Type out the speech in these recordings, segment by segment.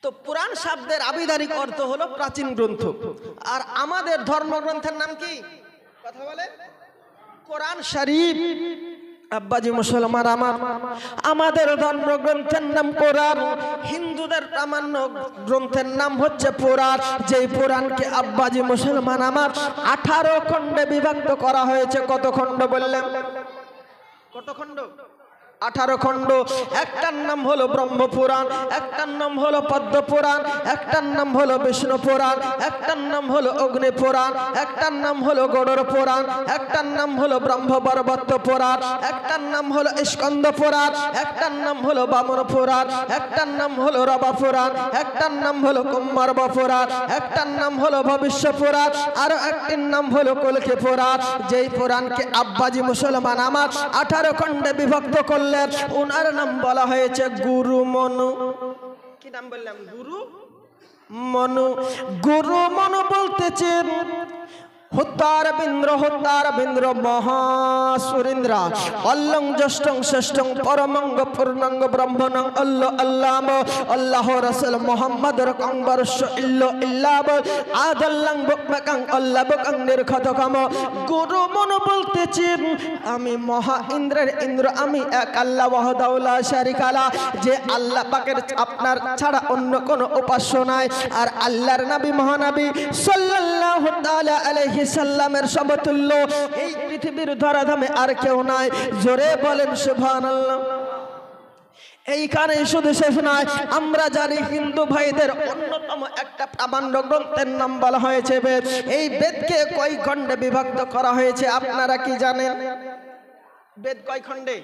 তো পুরাণ শব্দের আবিধানিক অর্থ হলো প্রাচীন গ্রন্থ। আর আমাদের ধর্মগ্রন্থের নাম কি? কথা বলে কোরআন শরীফ। আব্বাজি মুসলমান আমার, আমাদের ধর্মগ্রন্থের নাম কোরআন, হিন্দুদের প্রামাণ্য গ্রন্থের নাম হচ্ছে পুরাণ। যেই পুরাণকে আব্বাজি মুসলমান আমার 18 খণ্ডে বিভক্ত করা হয়েছে। কত খণ্ড বললেন? কত খণ্ড? 18 খণ্ড। একটার নাম হলো ব্রহ্মপুরাণ, একটার নাম হলো পদ্মপুরাণ, একটার নাম হলো বিষ্ণু পুরাণ, একটার নাম হলো অগ্নি পুরাণ, একটার নাম হলো গড়র পুরাণ, একটার নাম হলো ব্রহ্মবর্বত্য পুরাণ, একটার নাম হলো স্কন্দ পুরাণ, একটার নাম হলো বামন পুরাণ, একটার নাম হলো রবা পুরাণ, একটার নাম হলো কুম্মারব পুরাণ, একটার নাম হলো ভবিষ্য পুরাণ, আর একটির নাম হলো কলকি পুরাণ। যেই পুরাণকে আব্বাজি মুসলমান আমার 18 খণ্ডে বিভক্ত করলেন, ওনার নাম বলা হয়েছে গুরু মনু। কি নাম বললাম? গুরু মনু। গুরু মনু বলতেছেন হত্যার বিন্দ্র মহাসুরেন্দ্র অল্লং জ্যেষ্ঠং শ্রেষ্ঠং পরমঙ্গ পূর্ণাঙ্গ ব্রহ্মণং আল্লাহ আল্লাহ রাসূল মুহাম্মদুর কংবরস্য ইল্লাব আদাল্লাং বকমাকাং আল্লাহ বকং নির্খতকাম। গুরু মনু বলতেছেন আমি মহা ইন্দ্রের ইন্দ্র, আমি এক আল্লাহ ওয়াহদাহু লা শারীকা লা, যে আল্লাহ পাকের আপনার ছাড়া অন্য কোনো উপাস্য নাই। আর আল্লাহর নবী মহানবী সাল্লাল্লাহু তাআলা আলাইহি সাল্লামের সমতুল্য এই পৃথিবীর ধরাধামে আর কেউ নাই। জোরে বলেন সুবহানাল্লাহ। এইখানে শুধু শেষ নয়, আমরা জানি হিন্দু ভাইদের অন্যতম একটা প্রামাণ্য গ্রন্থের নাম বলা হয়েছে বেদ। এই বেদকে কয় খণ্ডে বিভক্ত করা হয়েছে আপনারা কি জানেন? বেদ কয় খণ্ডে?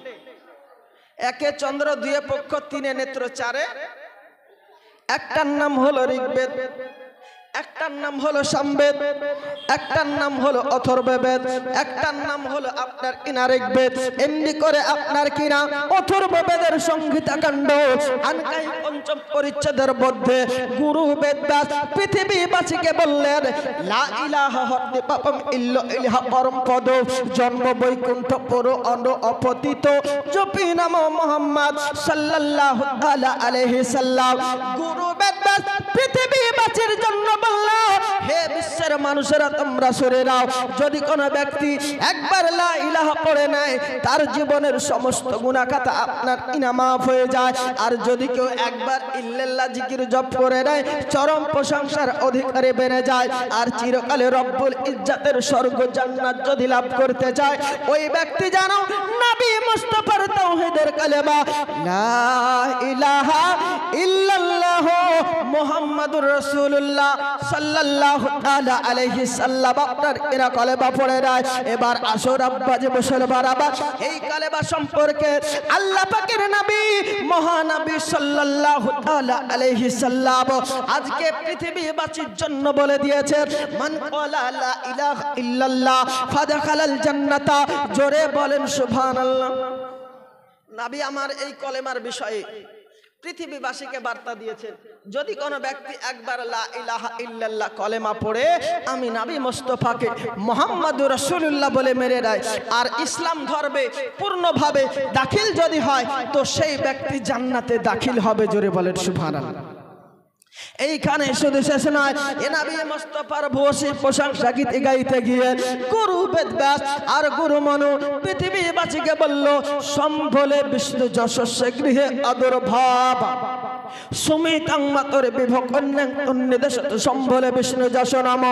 1 চন্দ্র, 2 পক্ষ, 3 নেত্র, 4। একটার নাম হলো ঋগ্বেদ, একটার নাম হলো সামবেদ, একটার নাম হলো অথর্ববেদ, একটার নাম হলো আপনার ইনারিক বেদ। এমনি করে আপনার কিনা অথর্ববেদের সংহিতা কাণ্ড আনকাই 5ম পরিচ্ছেদের মধ্যে গুরু বেদব্যাস পৃথিবীবাসীকে বললেন লা ইলাহা হত্যে পাপম ইল্লা ইলাহা পরম পদ জন্ম বৈকুণ্ঠ পর অন অপতিত জপি নাম মুহাম্মদ সাল্লাল্লাহু তাআলা আলাইহি সাল্লাম। গুরু বেদব্যাস পৃথিবীবাসীর জন্য বললো, হে বিশ্বের মানুষেরা তোমরা শুনে নাও, যদি কোনো ব্যক্তি একবার লা ইলাহা পড়ে নেয় তার জীবনের সমস্ত গুনাহ খাতা আপনার মাফ হয়ে যায়। আর যদি কেউ একবার ইল্লাল্লাহ জিকির জপ করে নেয় চরম প্রশংসার অধিকারী বেড়ে যায়। আর চিরকালে রব্বুল ইজ্জতের স্বর্গ জান্নাত যদি লাভ করতে চায় ওই ব্যক্তি জানো নবী মুস্তাফার তাওহীদের কালেমা লা ইলাহা ইল্লাল্লাহ মুহাম্মাদুর রাসূলুল্লাহ সাল্লাল্লাহু তাআলা আলাইহি সাল্লাম আপনার এরা কালেমা পড়ে নেয়। এবার আসর আব্বাজি মুসলমান আবার এই কালেমা সম্পর্কে আল্লাহ পাকের নবী মহানবী সাল্লাল্লাহু তাআলা আলাইহি সাল্লাম আজকে পৃথিবীবাসীর জন্য বলে দিয়েছেন মান ক্বালা লা ইলাহা ইল্লাল্লাহ ফাদাখালাল জান্নাতা। জোরে বলেন সুবহানাল্লাহ। নবী আমার এই কলেমার বিষয়ে পৃথিবীবাসীকে বার্তা দিয়েছেন, যদি কোনো ব্যক্তি একবার লা ইলাহা ইল্লাল্লাহ কলেমা পড়ে আমি নবী মুস্তাফাকে মুহাম্মাদুর রাসূলুল্লাহ বলে মেরে দেয় আর ইসলাম ধর্মে পূর্ণভাবে দাখিল যদি হয় তো সেই ব্যক্তি জান্নাতে দাখিল হবে। জোরে বলেন সুবহানাল্লাহ। এইখানে শুধু শেষ নয়, এ নবী মুস্তাফার ভূয়সী প্রশংসা গীতে গাইতে গিয়ে গুরু বেদব্যাস আর গুরু মনু পৃথিবীবাসীকে বলল সম্ভলে বিষ্ণু যশস্যে গৃহে আদুর্ভাব সুমিতাং মাতর বিভকন্যাং উন্নিদেশত সম্ভলে বিষ্ণু যশ নাম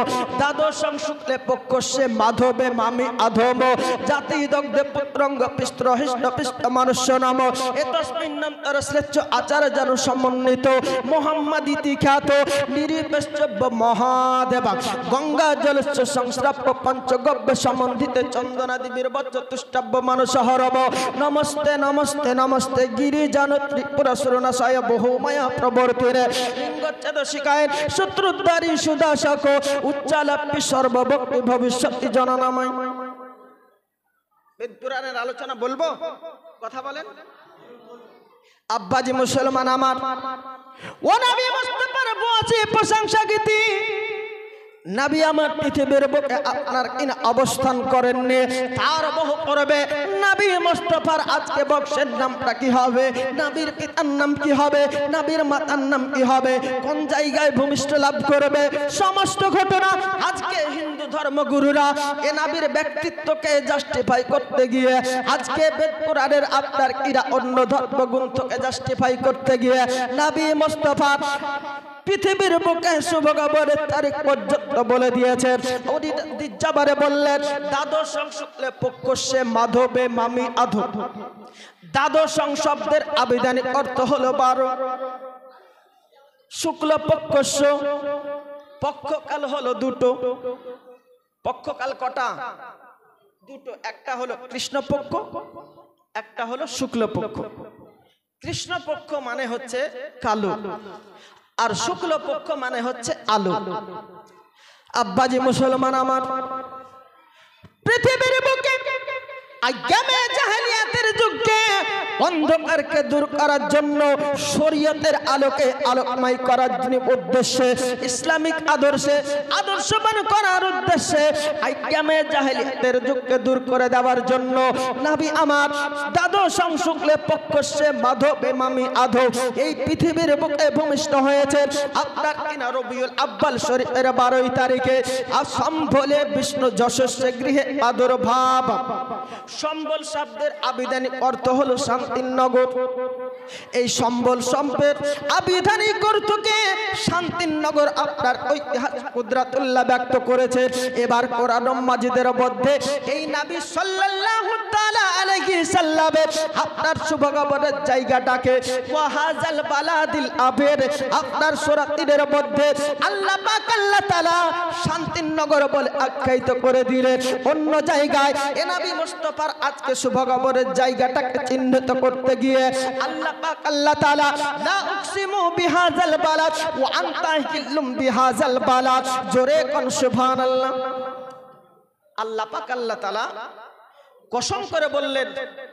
দ্বাদশং শুক্লে পক্ষস্যে মাধবে মামি আধম জাতি দগ্ধে পুত্রঙ্গ পিস্ত্র হিষ্ণ পিষ্ট মনুষ্য নাম এতস্মিন্নন্তর শ্রেষ্ঠ আচার যেন সমন্বিত মোহাম্মদিতি খ্যাত নিরিপেশ্চব্য মহাদেবা গঙ্গা জলস্য সংস্রাপ্য পঞ্চগব্য সম্বন্ধিতে চন্দনাদি বীরবচ্চ তুষ্টব্য মানুষ হরব নমস্তে নমস্তে নমস্তে গিরিজান ত্রিপুরা সুরনাশায় বহু মায়া প্রবর্তিরে লিঙ্গচ্ছেদ শিকায় শত্রুদ্ধারী সুদাশক উচ্চালাপি সর্বভক্তি ভবিষ্যৎ জননাময়। বেদ পুরাণের আলোচনা বলবো, কথা বলেন। আব্বাজি মুসলমান আমার ও নবী মুস্তাফার ভূয়সী প্রশংসা গীতি নবী আমার পৃথিবীর বুকে আপনার কিনা অবস্থান করেননি, তার বহু পূর্বে নবী মুস্তাফার আজকে বংশের নামটা কি হবে, নবীর পিতার নাম কি হবে, নবীর মাতার নাম কি হবে, কোন জায়গায় ভূমিষ্ঠ লাভ করবে, সমস্ত ঘটনা আজকে হিন্দু ধর্মগুরুরা এ নবীর ব্যক্তিত্বকে জাস্টিফাই করতে গিয়ে, আজকে বেদ পুরাণের আপনার কিনা অন্য ধর্মগ্রন্থকে জাস্টিফাই করতে গিয়ে নবী মুস্তাফা পৃথিবীর বুকে শুভখবরের তারিখ পর্যন্ত বলে দিয়েছেন। উনি দিজ্জাবারে বললেন দ্বাদশ শুক্লে পক্ষে মাধবে মামি আধো। দ্বাদশ শব্দের আবিধানিক অর্থ হলো 12। শুক্ল পক্ষস্য, পক্ষকাল হলো দুটো। পক্ষকাল কটা? দুটো। একটা হলো কৃষ্ণপক্ষ, একটা হলো শুক্লপক্ষ। কৃষ্ণপক্ষ মানে হচ্ছে কালো, আর শুক্লপক্ষ মানে হচ্ছে আলো। আব্বাজি মুসলমান আমার, পৃথিবীর বুকে আগামে জাহেলিয়াতের যুগে অন্ধকারকে দূর করার জন্য, শরীয়তের আলোকে আলোকময় করার উদ্দেশ্যে, ইসলামিক আদর্শে আদর্শবান করার উদ্দেশ্যে, আগামে জাহেলিয়াতের যুগকে দূর করে দেওয়ার জন্য নবী আমার দ্বাদশ শুক্লে পক্ষে মাধবে মামি আধো এই পৃথিবীর বুকে ভূমিষ্ঠ হয়েছে। আপনার কিনা রবিউল আব্বাল শরীফের 12 তারিখে সম্বলে বিষ্ণু যশস্বী গৃহে আদুর্ভাব। সম্বল শব্দের আবিধানিক অর্থ হলো শান্তির নগর। এই সম্বল শব্দের আবিধানিক অর্থকে শান্তির নগর আপনার ঐতিহাসিক কুদরাতুল্লাহ ব্যক্ত করেছে। এবার কোরআন মাজিদের মধ্যে এই নবী সাল্লাল্লাহু তাআলা আলাইহি সাল্লামের আপনার শুভখবরের জায়গাটাকে ওয়াহাজাল বালাদিল আবির আপনার সূরা 3 এর মধ্যে আল্লাহ পাক আল্লাহ তাআলা শান্তির নগর বলে আখ্যায়িত করে দিলেন। অন্য জায়গায় এ নবী মুস্তাফার আজকে শুভখবরের জায়গাটাকে চিহ্নিত করতে গিয়ে আল্লাহ পাক আল্লাহ তাআলা লা উকসিমু বিহাযাল বালাদ ওয়া আনতা হিল্লুম বিহাযাল বালাদ, জোরে কোন সুবহানাল্লাহ। আল্লাহ পাক আল্লাহ তাআলা কসম করে বললেন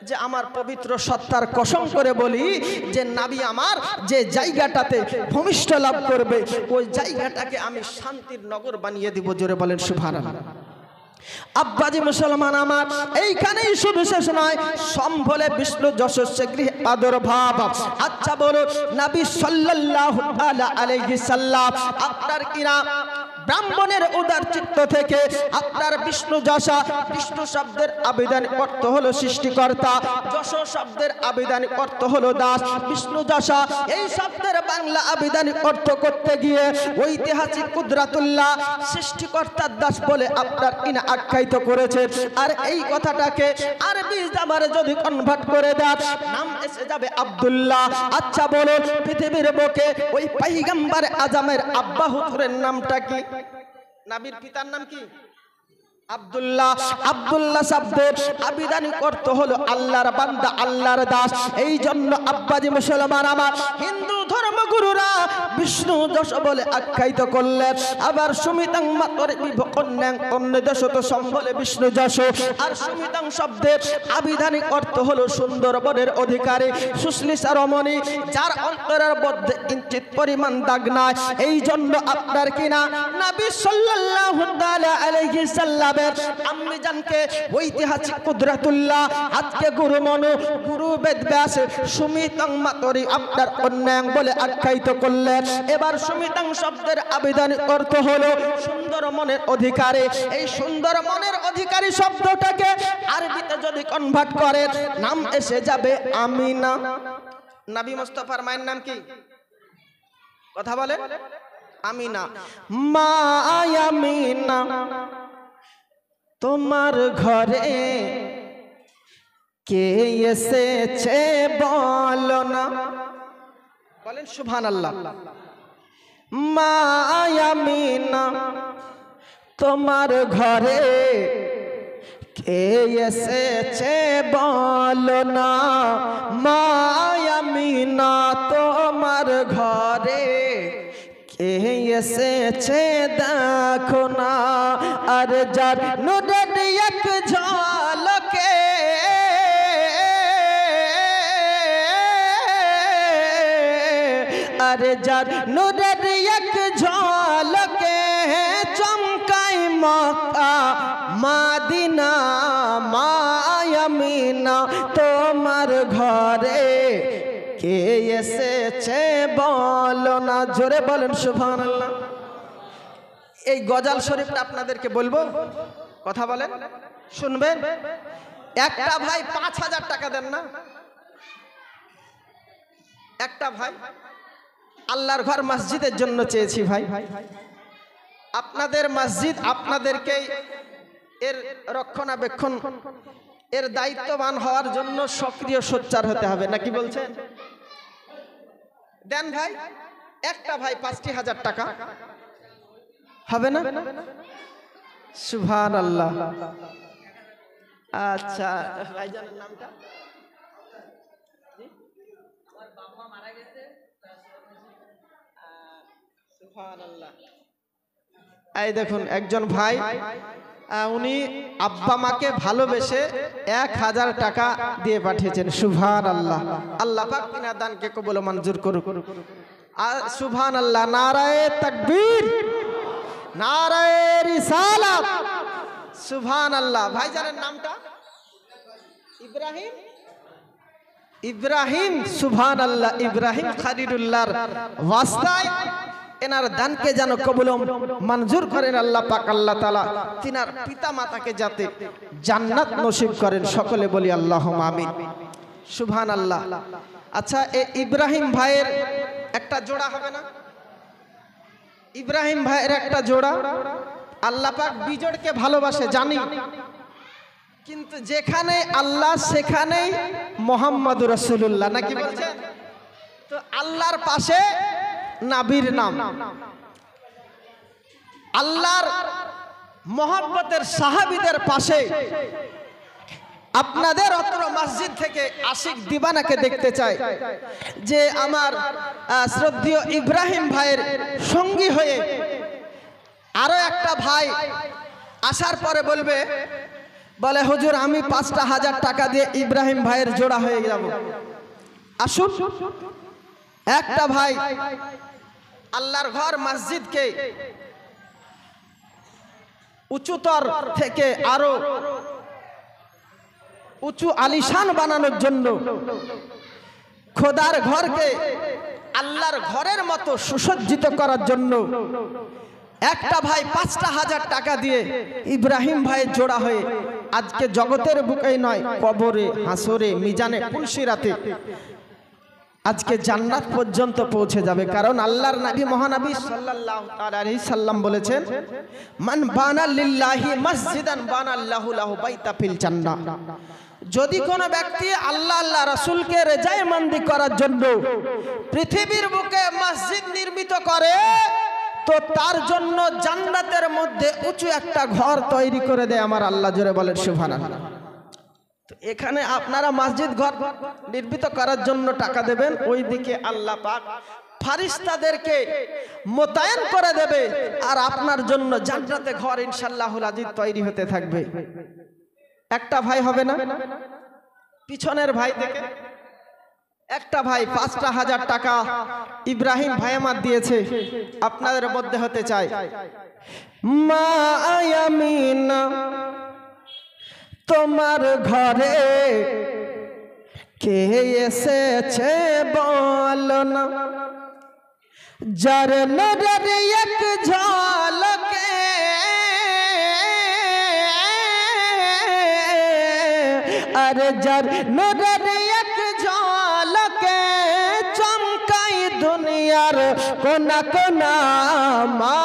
যে আমার পবিত্র সত্তার কসম করে বলি যে নবী আমার যে জায়গাটাতে ভূমিষ্ঠ লাভ করবে ওই জায়গাটাকে আমি শান্তির নগর বানিয়ে দিব। জোরে বলেন সুবহানাল্লাহ। আব্বাজি মুসলমান আমার, এইখানেই শুধু শেষ নয়, সম্বলে বিষ্ণু যশস্বী গৃহে আদুর্ভাব। আচ্ছা বলো, নবী সাল্লাল্লাহু আলাইহি সাল্লাম আপনার কিনা ব্রাহ্মণের উদার চিত্ত থেকে আপনার বিষ্ণু যশা, বিষ্ণু শব্দের আবিধানিক অর্থ হলো সৃষ্টিকর্তা, যশ শব্দের আবিধানিক অর্থ হলো দাস। বিষ্ণু যশা এই শব্দের বাংলা আবিধানিক অর্থ করতে গিয়ে ঐতিহাসিক কুদরাতুল্লাহ সৃষ্টিকর্তার দাস বলে আপনার কিনা আখ্যায়িত করেছে। আর এই কথাটাকে আরবি জাবারে যদি কনভার্ট করে দেন নাম এসে যাবে আব্দুল্লাহ। আচ্ছা বলুন, পৃথিবীর বুকে ওই পয়গম্বর আজমের আব্বা হুজুরের নামটা কি? নবীর পিতার নাম কি? আব্দুল্লাহ। আব্দুল্লাহ শব্দের আবিধানিক অর্থ হলো আল্লাহর বান্দা, আল্লাহর দাস। এই জন্য আব্বাজি মুসলমান আমার, হিন্দু ধর্মগুরুরা বিষ্ণু যশ বলে আখ্যায়িত করলেন। আবার সুমিতাং মাতরে বিভকন্যাং অন্যদেশত সম্বলে বিষ্ণু যশ। আর সুমিতাং শব্দের আবিধানিক অর্থ হলো সুন্দরবনের অধিকারী, সুশ্লিষা রমণী, যার অন্তরের মধ্যে কিঞ্চিত পরিমাণ দাগ নাই। এই জন্য আপনার কিনা নবী সাল্লাল্লাহু তাআলা আলাইহি সাল্লাম আম্মি জানকে ঐতিহাসিক কুদরাতুল্লাহ আজকে গুরু মনু, গুরু বেদব্যাস সুমিতাং মাতরি আপনার অন্যাং বলে আখ্যায়িত করলেন। এবার সুমিতাং শব্দের আবিধানিক অর্থ হলো সুন্দর মনের অধিকারী। এই সুন্দর মনের অধিকারী শব্দটাকে আরবিতে যদি কনভার্ট করেন নাম এসে যাবে আমিনা। নবী মুস্তাফার মায়ের নাম কি? কথা বলে আমিনা। মা আমিনা তোমার ঘরে কে এসেছে বলো না, বলেন সুবহানাল্লাহ। মা আমিনা তোমার ঘরে কে এসেছে বলো না, মা আমিনা তোমার ঘরে কে এসেছে দেখো না। আর যার নূরের এক ঝলকে আর যার নূরের এক ঝলকে মক্কা মাদিনা মায়ামিনা তোমার ঘরে কে এসেছে বলো না, জোরে বলেন সুবহানাল্লাহ। এই গজাল শরীফটা আপনাদেরকে বলবো, কথা বলেন, শুনবেন। একটা ভাই 5,000 টাকা দেন না, একটা ভাই আল্লাহর ঘর মসজিদের জন্য চেয়েছি ভাই, আপনাদের মসজিদ আপনাদেরকে এর রক্ষণাবেক্ষণ এর দায়িত্ববান হওয়ার জন্য সক্রিয় সোচ্চার হতে হবে, নাকি বলছেন? দেন ভাই, একটা ভাই 5,000 টাকা হবে না? সুবহানাল্লাহ। আচ্ছা ভাইজানের নামটা? সুবহানাল্লাহ। এই দেখুন একজন ভাই, উনি আব্বা মাকে ভালোবেসে 1,000 টাকা দিয়ে পাঠিয়েছেন। সুবহানাল্লাহ। আল্লাহ পাক তিনার দানকে কবুল ও মঞ্জুর করুক। সুবহানাল্লাহ। নারায়ে তাকবীর, নারায়ে রিসালাত। সুবহানাল্লাহ। ভাইজানের নামটা? ইব্রাহিম। ইব্রাহিম, সুবহানাল্লাহ। ইব্রাহিম খলিলুল্লাহর ওয়াস্তায় এনার দানকে যেন কবুল মঞ্জুর করেন আল্লাহ পাক। আল্লাহ তাআলা তিনার পিতা মাতাকে যাতে জান্নাত নসিব করেন, সকলে বলি আল্লাহুম্মা আমিন। সুবহানাল্লাহ। আচ্ছা, এই ইব্রাহিম ভাইয়ের একটা জোড়া হবে না? ইব্রাহিম ভাইয়ের একটা জোড়া। আল্লাহ পাক বিজোড়কে ভালোবাসে জানি, কিন্তু যেখানে আল্লাহ সেখানেই মুহাম্মাদুর রাসূলুল্লাহ, নাকি বলছেন? তো আল্লাহর পাশে নবীর নাম, আল্লাহর মহব্বতের সাহাবীদের পাশে আপনাদের অত্র মসজিদ থেকে আশিক দিবানাকে দেখতে চাই, যে আমার শ্রদ্ধেয় ইব্রাহিম ভাইয়ের সঙ্গী হয়ে আরো একটা ভাই আসার পরে বলবে, বলে হুজুর আমি 5,000 টাকা দিয়ে ইব্রাহিম ভাইয়ের জোড়া হয়ে যাব। আসুন, একটা ভাই আল্লাহর ঘর মসজিদকে উঁচুতর থেকে আরো উঁচু আলিশান বানানোর জন্য, খোদার ঘরকে আল্লাহর ঘরের মতো সুসজ্জিত করার জন্য একটা ভাই 5,000 টাকা দিয়ে ইব্রাহিম ভাইয়ের জোড়া হয়ে আজকে জগতের বুকেই নয়, কবরে, হাসরে, মিজানে, পুলসিরাতে আজকে জান্নাত পর্যন্ত পৌঁছে যাবে। কারণ আল্লাহর নবী মহানবী সাল্লাল্লাহু আলাইহি সাল্লাম বলেছেন, মান বানা লিল্লাহি মসজিদান বানাল্লাহু লাহু বাইতা ফিল জান্নাহ। যদি কোনো ব্যক্তি আল্লাহ আল্লাহ রাসূলকে রেজায়মন্দি করার জন্য পৃথিবীর বুকে মসজিদ নির্মিত করে, তো তার জন্য জান্নাতের মধ্যে উঁচু একটা ঘর তৈরি করে দেয় আমার আল্লাহ। জোরে বলেন সুবহানাল্লাহ। তো এখানে আপনারা মসজিদ ঘর নির্মিত করার জন্য টাকা দেবেন, ওইদিকে আল্লাহ পাক ফারিস্তাদেরকে মোতায়েন করে দেবে, আর আপনার জন্য জান্নাতে ঘর ইনশাআল্লাহুল আজিজ তৈরি হতে থাকবে। একটা ভাই হবে না? পিছনের ভাই থেকে একটা ভাই 5,000 টাকা ইব্রাহিম ভাই আমার দিয়েছে, আপনাদের মধ্যে হতে চাই। মা আমিনা তোমার ঘরে কে এসেছে বলো না, যার নজর এক ঝলকে আর যার নজর এক ঝলকে চমকাই দুনিয়ার কোনা কোনা, মা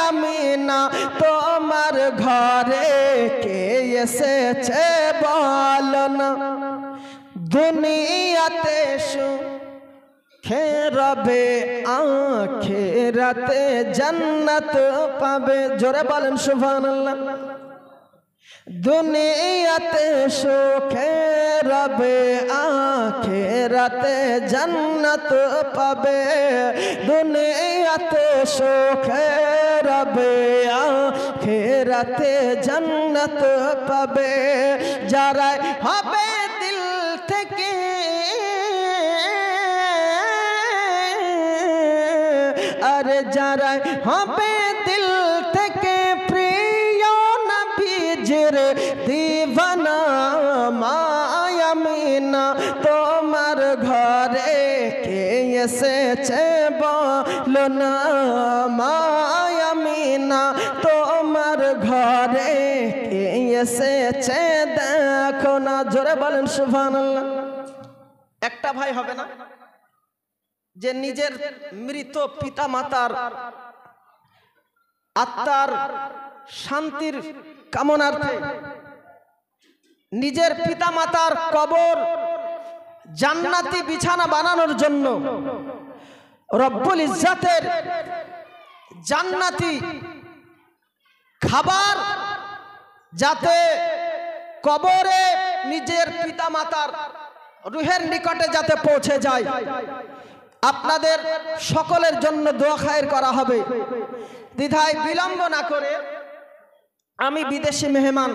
আমিনা তোমার ঘরে কে এসেছে বলো না, দুনিয়াতে সুখে রবে আখিরাতে জান্নাত পাবে। জোরে বলেন সুবহানাল্লাহ। দুনিয়াতে সুখে রবে আখিরাতে জান্নাত পাবে, দুনিয়াতে সুখে রবে আখিরাতে জান্নাত পাবে। যারা হবে দিল থেকে আর যারা হবে দিল থেকে প্রিয় লোনা মায়ামিনা তোমার ঘরে কে এসেছে দেখো না। জোরে বলেন সুবহানাল্লাহ। একটা ভাই হবে না যে নিজের মৃত পিতা মাতার আত্মার শান্তির কামনার্থে নিজের পিতা মাতার কবর জান্নাতি বিছানা বানানোর জন্য রব্বুল ইজ্জাতের জান্নাতি খাবার যাতে কবরে নিজের পিতা মাতার রুহের নিকটে যাতে পৌঁছে যায়, আপনাদের সকলের জন্য দোয়া খায়ের করা হবে। দ্বিধায় বিলম্ব না করে আমি বিদেশি মেহমান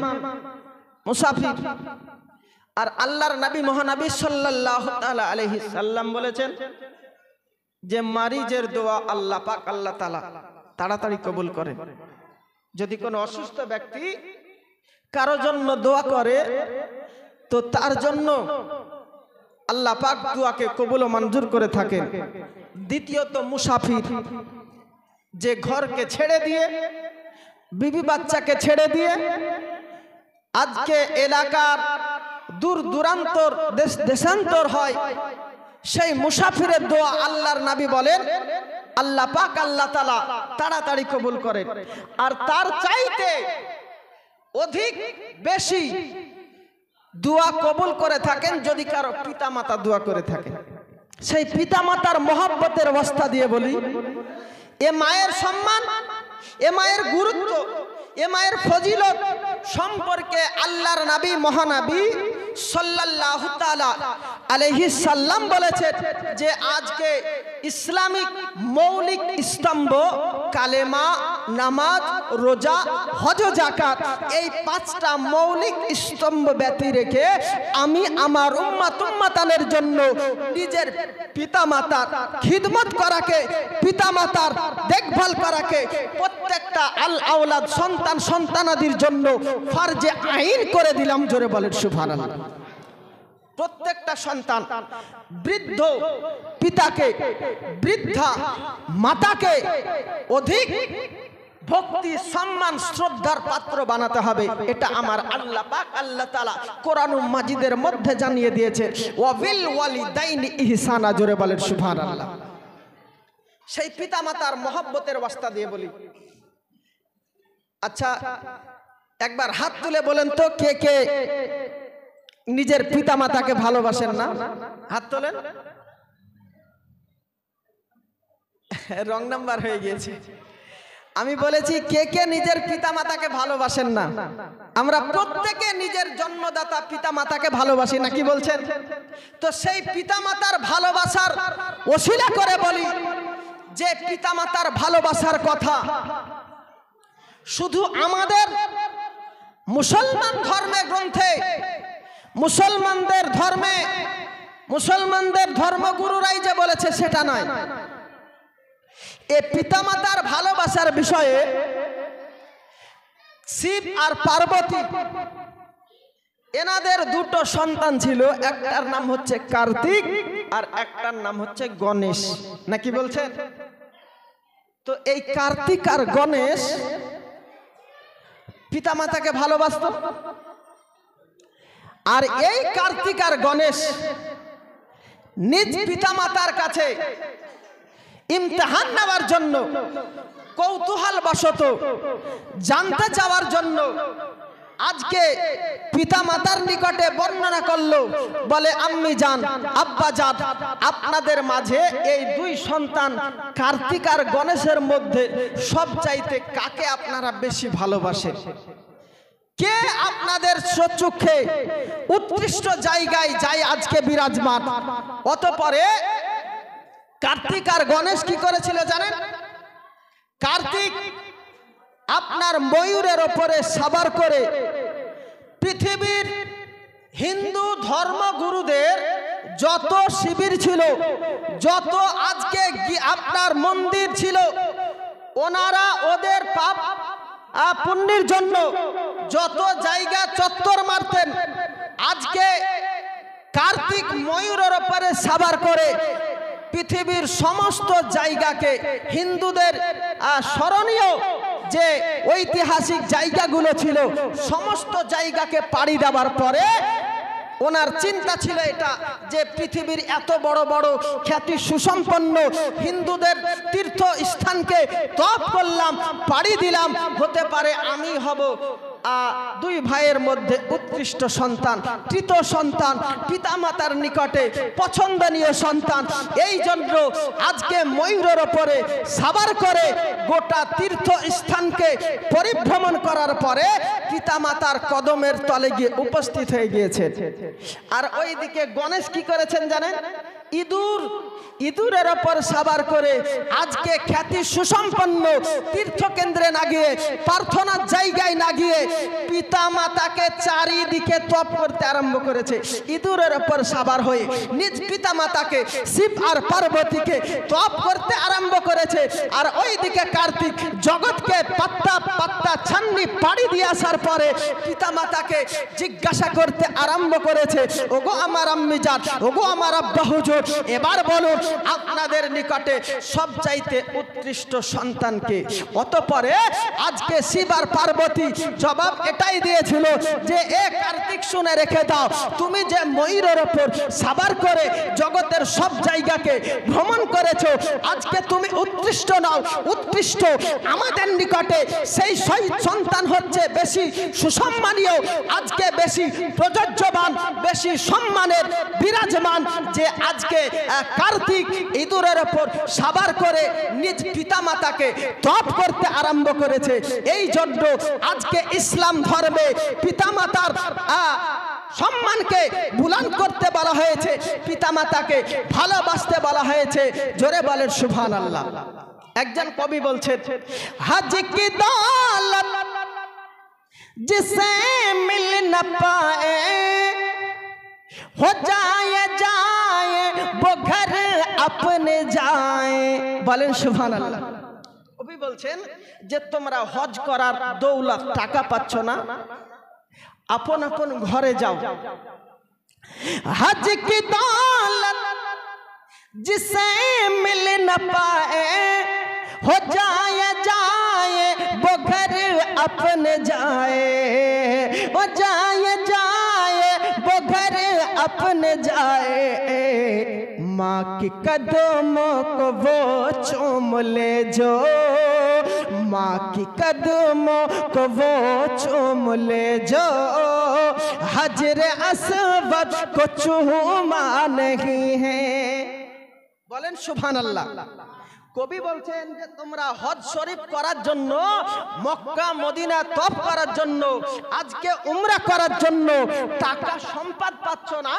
মুসাফির, আর আল্লাহর নবী মহানবী সাল্লাল্লাহু তাআলা আলাইহি সাল্লাম বলেছেন যে মারিজের দোয়া আল্লাহ পাক আল্লাহ তাআলা তাড়াতাড়ি কবুল করেন। যদি কোনো অসুস্থ ব্যক্তি কারো জন্য দোয়া করে তো তার জন্য আল্লাহ পাক দোয়াকে কবুল ও মঞ্জুর করে থাকেন। দ্বিতীয়ত মুসাফির, যে ঘরকে ছেড়ে দিয়ে বিবি বাচ্চাকে ছেড়ে দিয়ে আজকে এলাকার দূর দূরান্তর দেশান্তর হয়, সেই মুসাফিরের দোয়া আল্লাহর নবী বলেন আল্লাহ পাক আল্লাহ তাআলা তাড়াতাড়ি কবুল করেন। আর তার চাইতে অধিক বেশি দোয়া কবুল করে থাকেন যদি কারো পিতা মাতা দোয়া করে থাকেন। সেই পিতা মাতার মহব্বতের অবস্থা দিয়ে বলি, এ মায়ের সম্মান, এ মায়ের গুরুত্ব, এ মায়ের ফজিলত সম্পর্কে আল্লাহর নবী মহানবী সাল্লাল্লাহু তাআলা আলাইহি সাল্লাম বলেছেন যে আজকে ইসলামিক মৌলিক স্তম্ভ কালেমা, নামাজ, রোজা, হজ, যাকাত, এই পাঁচটা মৌলিক স্তম্ভ ব্যতী রেখে আমি আমার উম্মাতানের জন্য নিজের পিতামাতার খিদমত করাকে, পিতামাতার দেখভাল করাকে প্রত্যেকটা আল আওলাদ সন্তান সন্তানাদির জন্য ফরজে আইন করে দিলাম। জোরে বলেন সুবহানাল্লাহ। প্রত্যেকটা সন্তান বৃদ্ধ পিতাকে, বৃদ্ধা মাতাকে অধিক ভক্তি, সম্মান, শ্রদ্ধার পাত্র বানাতে হবে। এটা আমার আল্লাহ পাক আল্লাহ তাআলা কোরআনুল মাজিদের মধ্যে জানিয়ে দিয়েছে, ওয়াবিল ওয়ালিদাইনি ইহসানা। জোরে বলেন সুবহানাল্লাহ। সেই পিতা মাতার মহব্বতের অবস্থা দিয়ে বলি, আচ্ছা একবার হাত তুলে বলেন তো কে কে নিজের পিতা মাতাকে ভালোবাসেন না? হাত তোলেন। রং নাম্বার হয়ে গিয়েছে। আমি বলেছি কে কে নিজের পিতা মাতাকে ভালোবাসেন না? আমরা প্রত্যেকে নিজের জন্মদাতা পিতা মাতাকে ভালোবাসি না, কি বলছেন? তো সেই পিতা মাতার ভালোবাসার ওসিলা করে বলি যে পিতা মাতার ভালোবাসার কথা শুধু আমাদের মুসলমান ধর্মের গ্রন্থে, মুসলমানদের ধর্মগুরুরাই যে বলেছে সেটা নয়। এ পিতামাতার ভালোবাসার বিষয়ে শিব আর পার্বতী, এনাদের দুটো সন্তান ছিল, একটার নাম হচ্ছে কার্তিক আর একটার নাম হচ্ছে গণেশ, নাকি বলছেন? তো এই কার্তিক আর গণেশ পিতামাতাকে ভালোবাসত। আর এই কার্তিক আর গণেশ নিজ পিতামাতার কাছে ইমতিহান নেওয়ার জন্য, কৌতূহল বশত জানতে চাওয়ার জন্য আজকে পিতামাতার নিকটে বর্ণনা করলো, বলে আম্মি জান, আব্বা জান, আপনাদের মাঝে এই দুই সন্তান কার্তিক আর গণেশের মধ্যে সবচাইতে কাকে আপনারা বেশি ভালোবাসেন? কে আপনাদের চক্ষে উৎকৃষ্ট জায়গায় যায় আজকে বিরাজমান? অতঃপরে কার্তিক আর গণেশ কি করেছিল জানেন? কার্তিক আপনার ময়ূরের ওপরে সবার করে পৃথিবীর হিন্দু ধর্মগুরুদের যত শিবির ছিল, যত আজকে আপনার মন্দির ছিল, ওনারা ওদের পাপ পুণ্যের জন্য যত জায়গা চত্বর মারতেন, আজকে কার্তিক ময়ূরের ওপরে সবার করে পৃথিবীর সমস্ত জায়গাকে হিন্দুদের স্মরণীয় যে ঐতিহাসিক জায়গাগুলো ছিল সমস্ত জায়গাকে পাড়ি দেওয়ার পরে ওনার চিন্তা ছিল এটা যে পৃথিবীর এত বড় বড় খ্যাতি সুসম্পন্ন হিন্দুদের তীর্থ স্থানকে তপ করলাম, পাড়ি দিলাম, হতে পারে আমি হব দুই ভাইয়ের মধ্যে উৎকৃষ্ট সন্তান, তৃত সন্তান, পিতামাতার নিকটে পছন্দনীয় সন্তান। এই জন্য আজকে ময়ূরের ওপরে সাবার করে গোটা তীর্থ স্থানকে পরিভ্রমণ করার পরে পিতামাতার কদমের তলে গিয়ে উপস্থিত হয়ে গিয়েছে। আর ওইদিকে গণেশ কি করেছেন জানেন? ইঁদুরের ওপর সাবার করে আজকে খ্যাতি সুসম্পন্ন তীর্থকেন্দ্রে না গিয়ে, প্রার্থনার জায়গায় না গিয়ে পিতা মাতাকে চারিদিকে তপ করতে আরম্ভ করেছে। ইঁদুরের ওপর সাবার হয়ে নিজ পিতা মাতাকে শিব আর পার্বতীকে তপ করতে আরম্ভ করেছে। আর ওইদিকে কার্তিক জগৎকে পাত্তা পাত্তা ছান্নি পাড়ি দিয়ে আসার পরে পিতা মাতাকে জিজ্ঞাসা করতে আরম্ভ করেছে, ওগো আমার আম্মি জান, ওগো আমার আব্বা হুজুর, এবার বলুন আপনাদের নিকটে সবচাইতে উৎকৃষ্ট সন্তানকে? অতঃপরে আজকে শিব আর পার্বতী জবাব এটাই দিয়েছিল যে এ কার্তিক শুনে রেখে দাও, তুমি যে ময়ূরের ওপর সাবার করে জগতের সব জায়গাকে ভ্রমণ করেছো, আজকে তুমি উৎকৃষ্ট নাও, উৎকৃষ্ট আমাদের নিকটে সেই সন্তান হচ্ছে বেশি সুসম্মানীয়, আজকে বেশি প্রযোজ্যবান, বেশি সম্মানের বিরাজমান, যে আজকে কার্তিক ইঁদুরের ওপর সাবার করে নিজ পিতামাতাকে তপ করতে আরম্ভ করেছে। এই জন্য আজকে ইসলাম ধর্মে পিতামাতার সম্মানকে বুলন্দ করতে বলা হয়েছে, পিতামাতাকে ভালোবাসতে বলা হয়েছে। জোরে বলেন সুবহানাল্লাহ। একজন কবি বলছেন, হজ কি দৌলত जिसे मिल न पाए हो जाए जाए वो घर अपने जाए। বলেন সুবহানাল্লাহ। কবি বলছেন যে তোমরা হজ করার দৌলত টাকা পাচ্ছ না, আপন আপন ঘরে যাও। হজ কি দৌলত जिसे मिल न पाए हो जाए जाए वो घर अपने जाए, वो जाए जाए वो घर अपने जाए। माँ की कदमों को वो चूम ले जो, माँ की कदमों को वो चूम ले जो, हजर अस्वद को चूमा नहीं है। বলেন সুবহানাল্লাহ। কবি বলছেন যে তোমরা হজ শরীফ করার জন্য, মক্কা মদিনা তপ করার জন্য, আজকে উমরা করার জন্য টাকা সম্পদ পাচ্ছ না,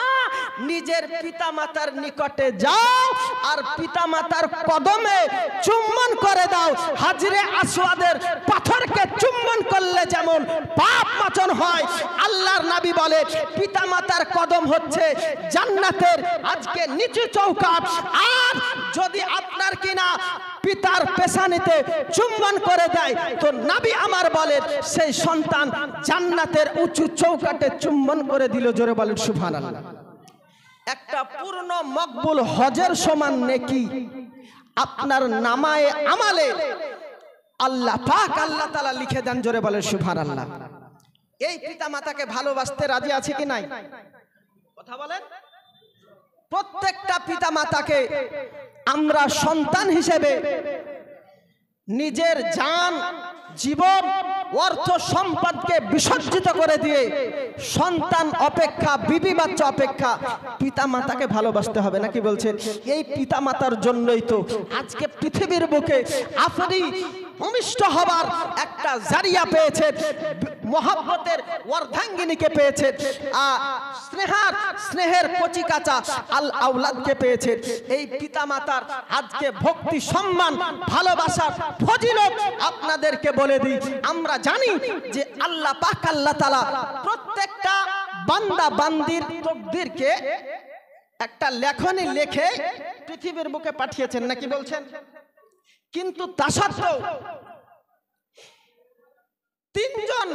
নিজের পিতামাতার নিকটে যাও আর পিতামাতার কদমে চুম্বন করে দাও। হাজরে আসওয়াদের পাথরকে চুম্বন করলে যেমন পাপ মোচন হয়, আল্লাহর নবী বলে পিতামাতার কদম হচ্ছে জান্নাতের আজকে নিচু চৌকাঠ। আর যদি আপনার কিনা পিতার পেশানিতে চুম্বন করে দেয় তো নবী আমার বলেন সেই সন্তান জান্নাতের উঁচু চৌকাঠে চুম্বন করে দিল। জোরে বলেন সুবহানাল্লাহ। একটা পূর্ণ মকবুল হজের সমান নেকি আপনার নামায়ে আমালে আল্লাহ পাক আল্লাহ তাআলা লিখে দেন। জোরে বলেন সুবহানাল্লাহ। এই পিতা মাতাকে ভালোবাসতে রাজি আছে কি নাই? কথা বলেন। প্রত্যেকটা পিতা মাতাকে আমরা সন্তান হিসেবে নিজের জান, জীবন, অর্থ সম্পদকে বিসর্জিত করে দিয়ে সন্তান অপেক্ষা, বিবি বাচ্চা অপেক্ষা পিতা মাতাকে ভালোবাসতে হবে, নাকি বলছেন? এই পিতা মাতার জন্যই তো আজকে পৃথিবীর বুকে আপনি ভূমিষ্ঠ হবার একটা জারিয়া পেয়েছেন, মহব্বতের অর্ধাঙ্গিনীকে পেয়েছেন, স্নেহের কচি কাঁচা আল আওলাদকে পেয়েছেন। এই পিতা মাতার আজকে ভক্তি, সম্মান, ভালোবাসার ফজিলত আপনাদেরকে বলে দিই। আমরা জানি যে আল্লাহ পাক আল্লাহ তাআলা প্রত্যেকটা বান্দা বান্দির তকদিরকে একটা লেখনী লিখে পৃথিবীর বুকে পাঠিয়েছেন, নাকি বলছেন? কিন্তু তা সত্ত্বেও তিনজন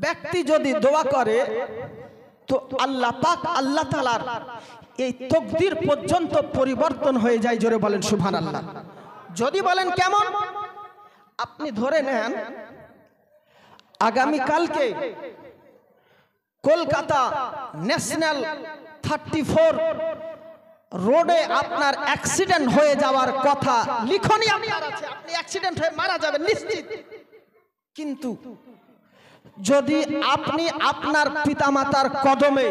ব্যক্তি যদি দোয়া করে তো আল্লাহ পাক আল্লাহ তাআলার এই তকদির পর্যন্ত পরিবর্তন হয়ে যায়। জোরে বলেন সুবহানাল্লাহ। যদি বলেন কেমন, আপনি ধরে নেন আগামী কালকে কলকাতা ন্যাশনাল 34 রোডে আপনার অ্যাক্সিডেন্ট হয়ে যাওয়ার কথা লিখনি আপনার আছে, আপনি অ্যাক্সিডেন্ট হয়ে মারা যাবেন নিশ্চিত। কিন্তু যদি আপনি আপনার পিতামাতার কদমে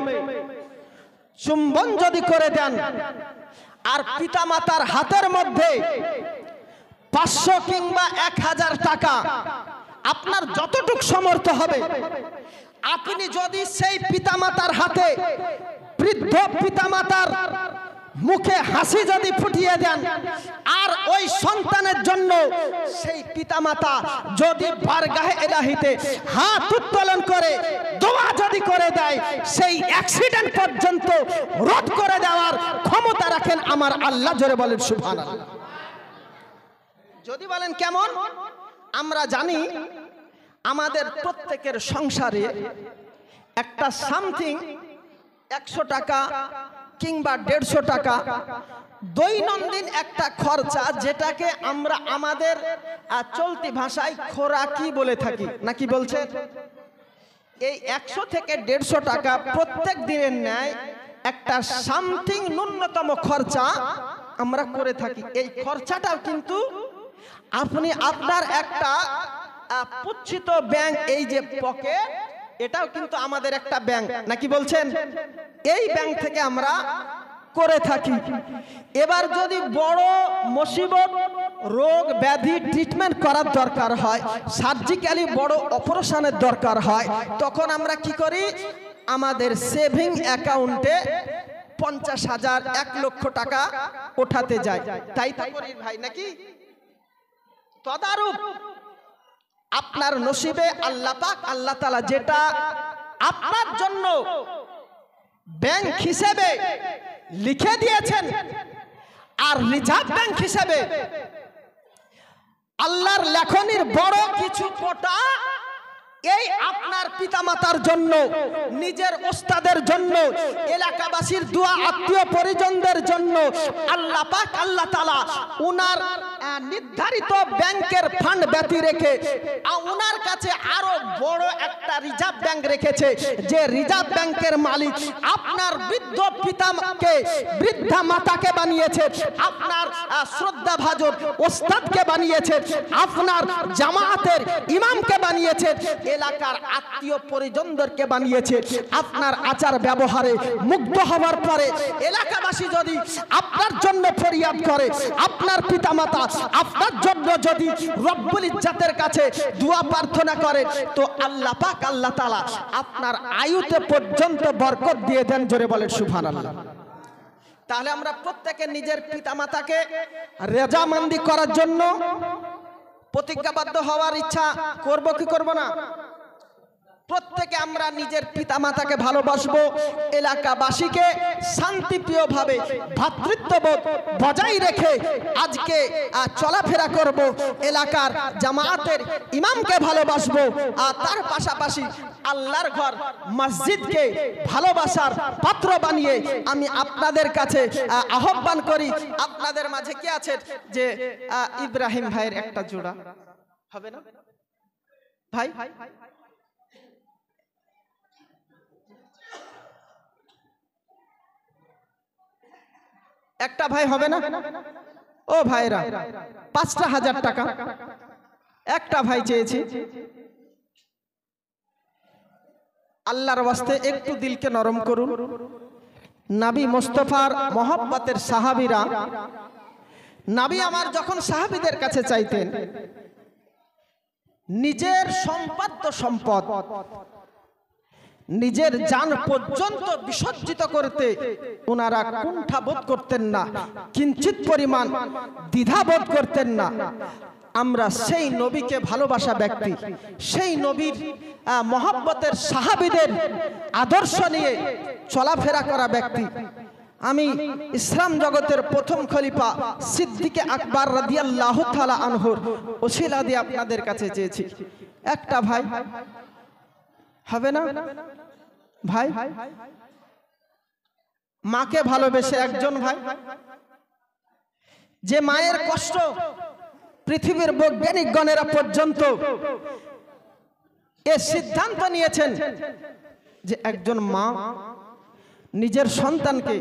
চুম্বন যদি করে দেন, আর পিতামাতার হাতের মধ্যে 500 কিংবা 1000 টাকা, আপনার যতটুক সমর্থ হবে, আপনি যদি সেই পিতামাতার হাতে, বৃদ্ধ পিতামাতার মুখে হাসি যদি ফুটিয়ে দেন, আর ওই সন্তানের জন্য সেই পিতামাতা যদি বারগাহে ইলাহিতে হাত উত্তোলন করে দোয়া যদি করে দেয়, সেই অ্যাক্সিডেন্ট পর্যন্ত রোধ করে দেওয়ার ক্ষমতা রাখেন আমার আল্লাহ। জোরে বলেন সুবহানাল্লাহ। যদি বলেন কেমন, আমরা জানি আমাদের প্রত্যেকের সংসারে একটা সামথিং 100 টাকা কিংবা 150 টাকা দৈনন্দিন একটা খরচা, যেটাকে আমরা আমাদের চলতি ভাষায় খোরাকি বলে থাকি, নাকি বলছে? এই 100 থেকে 150 টাকা প্রত্যেক দিনের ন্যায় একটা সামথিং ন্যূনতম খরচা আমরা করে থাকি। এই খরচাটাও কিন্তু আপনি আপনার একটা পুচ্ছিত ব্যাংক, এই যে পকেট, এটাও কিন্তু আমাদের একটা ব্যাংক, নাকি বলছেন? এই ব্যাংক থেকে আমরা করে থাকি। এবার যদি বড় মুসিবত, রোগ ব্যাধি ট্রিটমেন্ট করার দরকার হয়, সার্জিক্যালি বড় অপারেশনের দরকার হয়, তখন আমরা কি করি? আমাদের সেভিং অ্যাকাউন্টে 50,000 1 লক্ষ টাকা ওঠাতে যাই, তাই তো করি ভাই, নাকি? তদারূপ আপনার নসিবে আল্লাহ পাক, আল্লাহ তাআলা যেটা আপনার জন্য ব্যাংক হিসেবে লিখে দিয়েছেন, আর রিজার্ভ ব্যাংক হিসেবে আল্লাহর লেখনির বড় কিছু কোটা এই আপনার পিতামাতার জন্য, নিজের ওস্তাদের জন্য, এলাকাবাসীর দোয়া, আত্মীয় পরিজনদের জন্য আল্লাহ পাক, আল্লাহ তাআলা উনার নির্ধারিত ব্যাংকের ফান্ড ব্যতি রেখে উনার কাছে আরো বড় একটা রিজার্ভ ব্যাংক রেখেছে, যে রিজার্ভ ব্যাংকের মালিক আপনার বৃদ্ধ পিতাকে, বৃদ্ধা মাতাকে বানিয়েছে, আপনার শ্রদ্ধাভাজন ওস্তাদকে বানিয়েছে, আপনার জামায়াতের ইমামকে বানিয়েছে, এলাকার আত্মীয় পরিজনদেরকে বানিয়েছে। আপনার আচার ব্যবহারে মুগ্ধ হওয়ার পরে এলাকাবাসী যদি আপনার জন্য ফরিয়াদ করে, আপনার পিতামাতা আপনার জন্য যদি রব্বুল ইজ্জাতের কাছে দোয়া প্রার্থনা করে, তো আল্লাহ পাক, আল্লাহ তাআলা আপনার আয়ুতে পর্যন্ত বরকত দিয়ে দেন। জোরে বলেন সুবহানাল্লাহ। তাহলে আমরা প্রত্যেকে নিজের পিতামাতাকে রেজামন্দি করার জন্য প্রতিজ্ঞাবদ্ধ হওয়ার ইচ্ছা করব কি করব না? প্রত্যেকে আমরা নিজের পিতামাতাকে ভালোবাসবো, এলাকাবাসীকে শান্তিপ্রিয়ভাবে ভ্রাতৃত্ববোধ বজায় রেখে আজকে চলাফেরা করব, এলাকার জামায়াতের ইমামকে ভালোবাসবো, আর তার পাশাপাশি আল্লাহর ঘর মসজিদকে ভালোবাসার পাত্র বানিয়ে আমি আপনাদের কাছে আহ্বান করি। আপনাদের মাঝে কি আছে যে ইব্রাহিম ভাইয়ের একটা জোড়া হবে না ভাই? একটা ভাই হবে না? ও ভাইরা, 5,000 টাকা একটা ভাই চেয়েছি। আল্লাহর ওয়াস্তে একটু দিলকে নরম করুন। নবী মুস্তাফার মহব্বতের সাহাবীরা, নবী আমার যখন সাহাবীদের কাছে চাইতেন, নিজের সম্পদ সম্পদ, নিজের জান পর্যন্ত বিসর্জিত করতে ওনারা কুণ্ঠাবোধ করতেন না, কিঞ্চিত পরিমাণ দ্বিধাবোধ করতেন না। আমরা সেই নবীকে ভালোবাসা ব্যক্তি, সেই নবীর মহব্বতের সাহাবীদের আদর্শ নিয়ে চলাফেরা করা ব্যক্তি। আমি ইসলাম জগতের প্রথম খলিফা সিদ্দিকে আকবর রাদিয়াল্লাহু তাআলা আনহুর ওসিলা দিয়ে আপনাদের কাছে চেয়েছি, একটা ভাই হবে না ভাই? মাকে ভালোবেসে একজন ভাই, যে মায়ের কষ্ট পৃথিবীর বৈজ্ঞানিকগণেরা পর্যন্ত এ সিদ্ধান্ত নিয়েছেন যে একজন মা নিজের সন্তানকে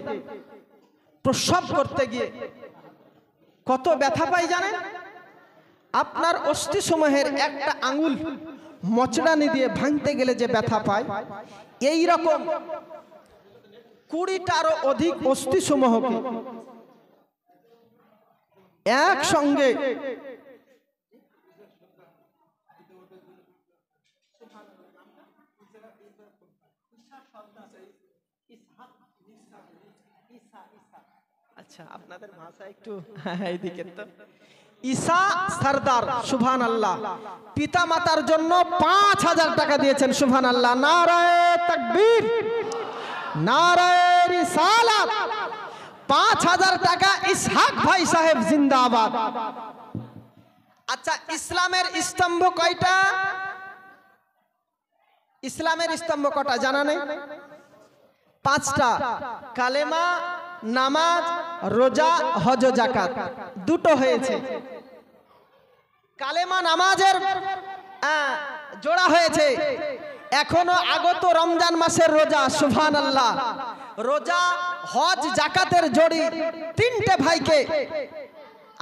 প্রসব করতে গিয়ে কত ব্যথা পায় জানেন? আপনার অস্থিসমূহের একটা আঙুল মচড়ানি দিয়ে ভাঙতে গেলে যে ব্যথা পায়, এই রকম 20টারও অধিক অস্থিসমূহকে একসঙ্গে আচ্ছা আপনাদের ভাষা একটু এইদিকে তো ঈসা সরদার সুবহানাল্লাহ পিতা মাতার জন্য 5000 টাকা দিয়েছেন সুবহানাল্লাহ। নারায়ে তাকবীর, নারায়ে রিসালাত। 5000 টাকা ইসহাক ভাই সাহেব জিন্দাবাদ। আচ্ছা ইসলামের স্তম্ভ কয়টা? ইসলামের স্তম্ভ কটা জানা নেই? 5টা, কালেমা, নামাজ, রোজা, হজ, যাকাত। 2টো হয়েছে। কালেমা নামাজের জোড়া হয়েছে। এখনো আগত রমজান মাসের রোজা সুবহানাল্লাহ, রোজা, হজ, যাকাতের জড়ি 3টে ভাইকে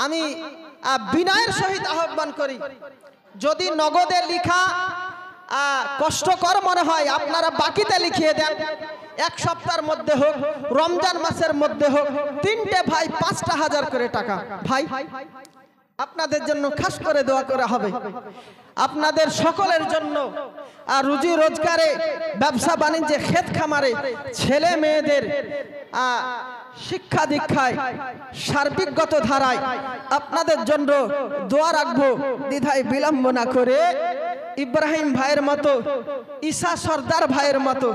আমি বিনয়ের সহিত আহ্বান করি, যদি নগদে লিখা কষ্টকর মনে হয় আপনারা বাকিতে লিখিয়ে দেন। 1 সপ্তাহের মধ্যে হোক, রমজান মাসের মধ্যে হোক, 3টে ভাই 5টা হাজার করে টাকা। ভাই আপনাদের জন্য খাস করে দোয়া করা হবে, আপনাদের সকলের জন্য রুজি রোজগারে, ব্যবসা বাণিজ্যে, ক্ষেত খামারে, ছেলে মেয়েদের শিক্ষা দীক্ষায়, সার্বিকগত ধারায় আপনাদের জন্য দোয়া রাখবো। দ্বিধায় বিলম্ব না করে ইব্রাহিম ভাইয়ের মতো, ঈসা সরদার ভাইয়ের মতো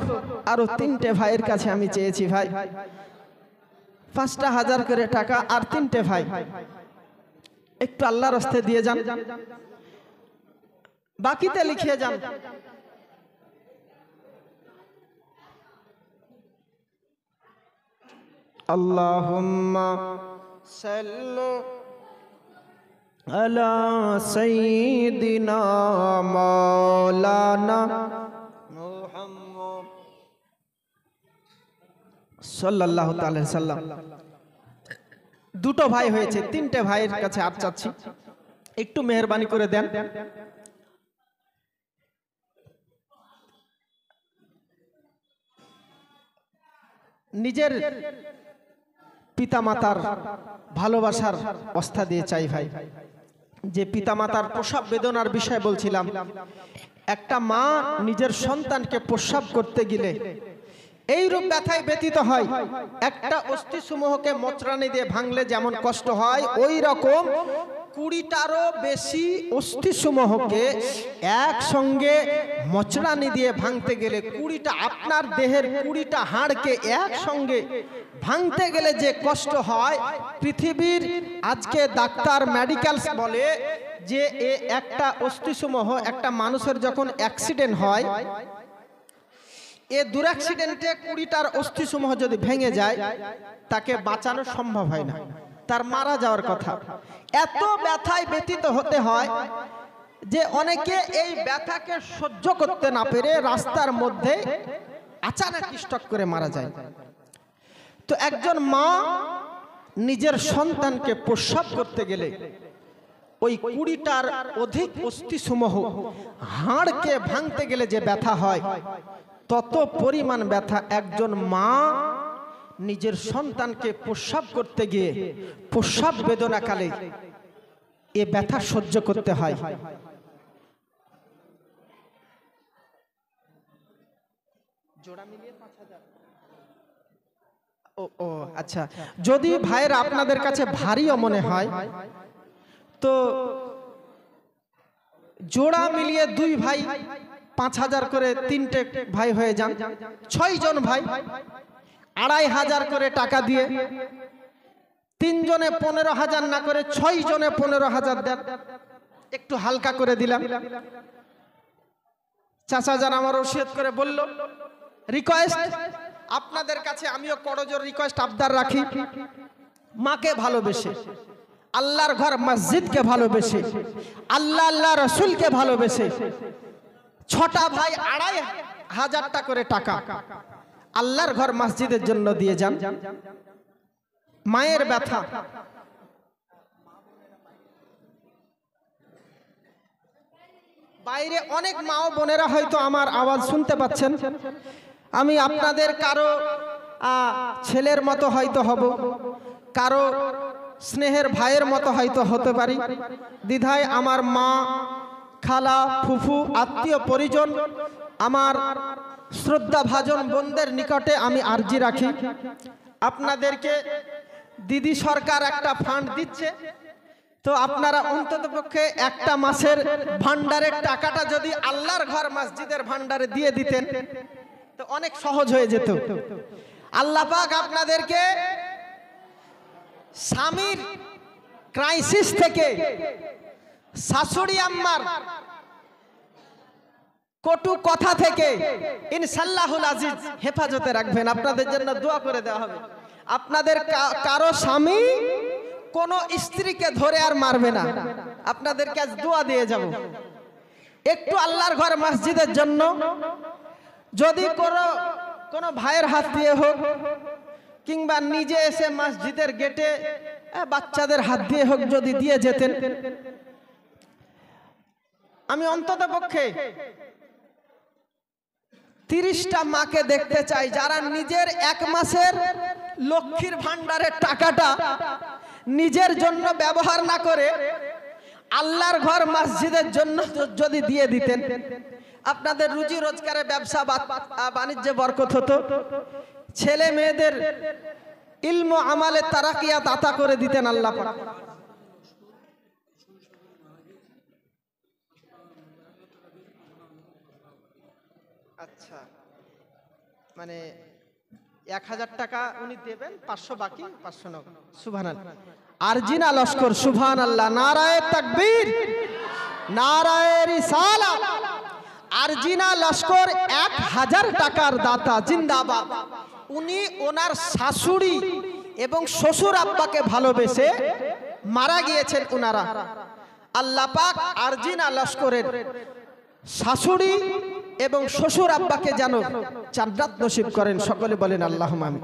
আরো 3টে ভাইয়ের কাছে আমি চেয়েছি, ভাই 5টা হাজার করে টাকা। আর 3টে ভাই একটু আল্লাহর রাস্তে দিয়ে যান, বাকিতে লিখিয়ে যান। আল্লাহুম্মা সাল্লি আলা সাইয়্যিদিনা মাওলানা মুহাম্মদ সাল্লাল্লাহু তাআলা আলাইহি সাল্লাম। 2টো ভাই হয়েছে, 3টে ভাইয়ের কাছে আর চাচ্ছি একটু মেহেরবানি করে দেন। নিজের পিতামাতার ভালোবাসার অবস্থা দিয়ে চাই ভাই, যে পিতামাতার প্রসব বেদনার বিষয় বলছিলাম। একটা মা নিজের সন্তানকে প্রসব করতে গেলে এই রূপ ব্যথায় ব্যতীত হয়। একটা অস্থিসমূহকে মোচড়ানি দিয়ে ভাঙলে যেমন কষ্ট হয়, ওই রকম 20টারও বেশি অস্থিসমূহকে একসঙ্গে মোচড়ানি দিয়ে ভাঙতে গেলে 20টা আপনার দেহের 20টা হাড়কে একসঙ্গে ভাঙতে গেলে যে কষ্ট হয়, পৃথিবীর আজকে ডাক্তার মেডিকেলস বলে যে একটা অস্থিসমূহ একটা মানুষের যখন অ্যাক্সিডেন্ট হয়, এ দুরাক্সিডেন্টে 20টার অস্থিসমূহ যদি ভেঙে যায় তাকে বাঁচানো সম্ভব হয় না, তার মারা যাওয়ার কথা। এত ব্যথায় ব্যতীত হতে হয় যে অনেকে এই ব্যথাকে সহ্য করতে না পেরে রাস্তার মধ্যে আচানক স্ট্রোক করে মারা যায়। তো একজন মা নিজের সন্তানকে প্রসব করতে গেলে ওই 20টার অধিক অস্থিসমূহ হাড়কে ভাঙতে গেলে যে ব্যথা হয়, তত পরিমাণ ব্যথা একজন মা নিজের সন্তানকে প্রসব করতে গিয়ে প্রসব বেদনাকালে এ ব্যথা সহ্য করতে হয়। জোড়া মিলিয়ে 5000। ও আচ্ছা, যদি ভাইয়েরা আপনাদের কাছে ভারীও মনে হয় তো জোড়া মিলিয়ে 2 ভাই 5000 করে, 3টে ভাই হয়ে যান 6 জন ভাই 2500 করে টাকা দিয়ে, 3 জনে 15,000 না করে 6 জনে 15,000 দেন। একটু হালকা করে দিলাম। চাচা যান আমার ওসিয়ত করে বলল, রিকোয়েস্ট আপনাদের কাছে আমিও করজোর রিকোয়েস্ট আবদার রাখি, মাকে ভালোবেসে, আল্লাহর ঘর মসজিদকে ভালোবেসে, আল্লাহ রসুলকে ভালোবেসে 6টা ভাই 2500 করে টাকা আল্লাহর ঘর মসজিদের জন্য দিয়ে যান। মায়ের ব্যথা, বাইরে অনেক মা ও বোনেরা হয়তো আমার আওয়াজ শুনতে পাচ্ছেন। আমি আপনাদের কারো ছেলের মতো হয়তো হব, কারো স্নেহের ভাইয়ের মতো হয়তো হতে পারি। দ্বিধায় আমার মা, খালা, ফুফু, আত্মীয় পরিজন, আমার শ্রদ্ধা ভাজন বোনদের নিকটে আমি আর্জি রাখি, আপনাদেরকে দিদি সরকার একটা ফান্ড দিচ্ছে, তো আপনারা অন্ততপক্ষে একটা মাসের ভান্ডারের টাকাটা যদি আল্লাহর ঘর মসজিদের ভান্ডারে দিয়ে দিতেন তো অনেক সহজ হয়ে যেত। আল্লাহ পাক আপনাদেরকে স্বামীর ক্রাইসিস থেকে, শাশুড়ি আম্মার কটু কথা থেকে ইনশাআল্লাহুল আজিজ হেফাজতে রাখবেন। আপনাদের জন্য দোয়া করে দেওয়া হবে। আপনাদের কারো স্বামী কোন স্ত্রীকে ধরে আর মারবে না, আপনাদেরকে আজ দোয়া দিয়ে যাব। একটু আল্লাহর ঘর মসজিদের জন্য যদি কোনো ভাইয়ের হাত দিয়ে হোক কিংবা নিজে এসে মসজিদের গেটে বাচ্চাদের হাত দিয়ে হোক যদি দিয়ে যেতেন, আমি অন্ততপক্ষে 30টা মাকে দেখতে চাই যারা নিজের 1 মাসের লক্ষ্মীর ভান্ডারের টাকাটা নিজের জন্য ব্যবহার না করে আল্লাহর ঘর মসজিদের জন্য যদি দিয়ে দিতেন, আপনাদের রুজি রোজগারে, ব্যবসা বাণিজ্যে বরকত হতো, ছেলে মেয়েদের ইলম আমালে তারাকিয়াত আতা করে দিতেন আল্লাহ পাক। আচ্ছা, মানে 1000 টাকা উনি দেবেন, 500 বাকি, 500 নগদ। সুবহানাল্লাহ। আরজিনা লস্কর, সুবহানাল্লাহ, নারায়ে তাকবীর, নারায়ে রিসালাত। আরজিনা লস্কর 1000 টাকার দাতা, জিন্দাবাদ। উনি ওনার শাশুড়ি এবং শ্বশুর আব্বাকে ভালোবেসে মারা গিয়েছেন ওনারা। আল্লাহ পাক আরজিনা লস্করের শাশুড়ি এবং শ্বশুর আব্বাকে যেন জান্নাত নসিব করেন, সকলে বলেন আল্লাহুম্মা আমিন।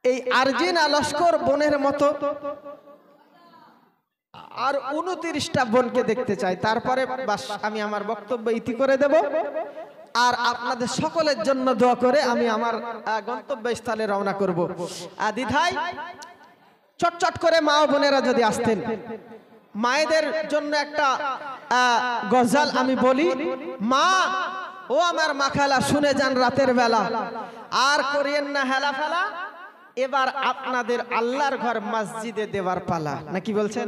এই আরজিনা লস্কর বোনের মতো আর 29টা বোনকে দেখতে চাই, তারপরে বাস আমি আমার বক্তব্য ইতি করে দেব। আর আপনাদের সকলের জন্য দোয়া করে আমি আমার গন্তব্যস্থলে রওনা করব। দ্বিধায় চটচট করে মা ও বোনেরা যদি আসতেন, মায়েদের জন্য একটা গজল আমি বলি। মা ও আমার মাখালা, শুনে যান রাতের বেলা, আর করিয়েন না হেলা ফেলা, এবার আপনাদের আল্লাহর ঘর মসজিদে দেওয়ার পালা, নাকি বলছেন?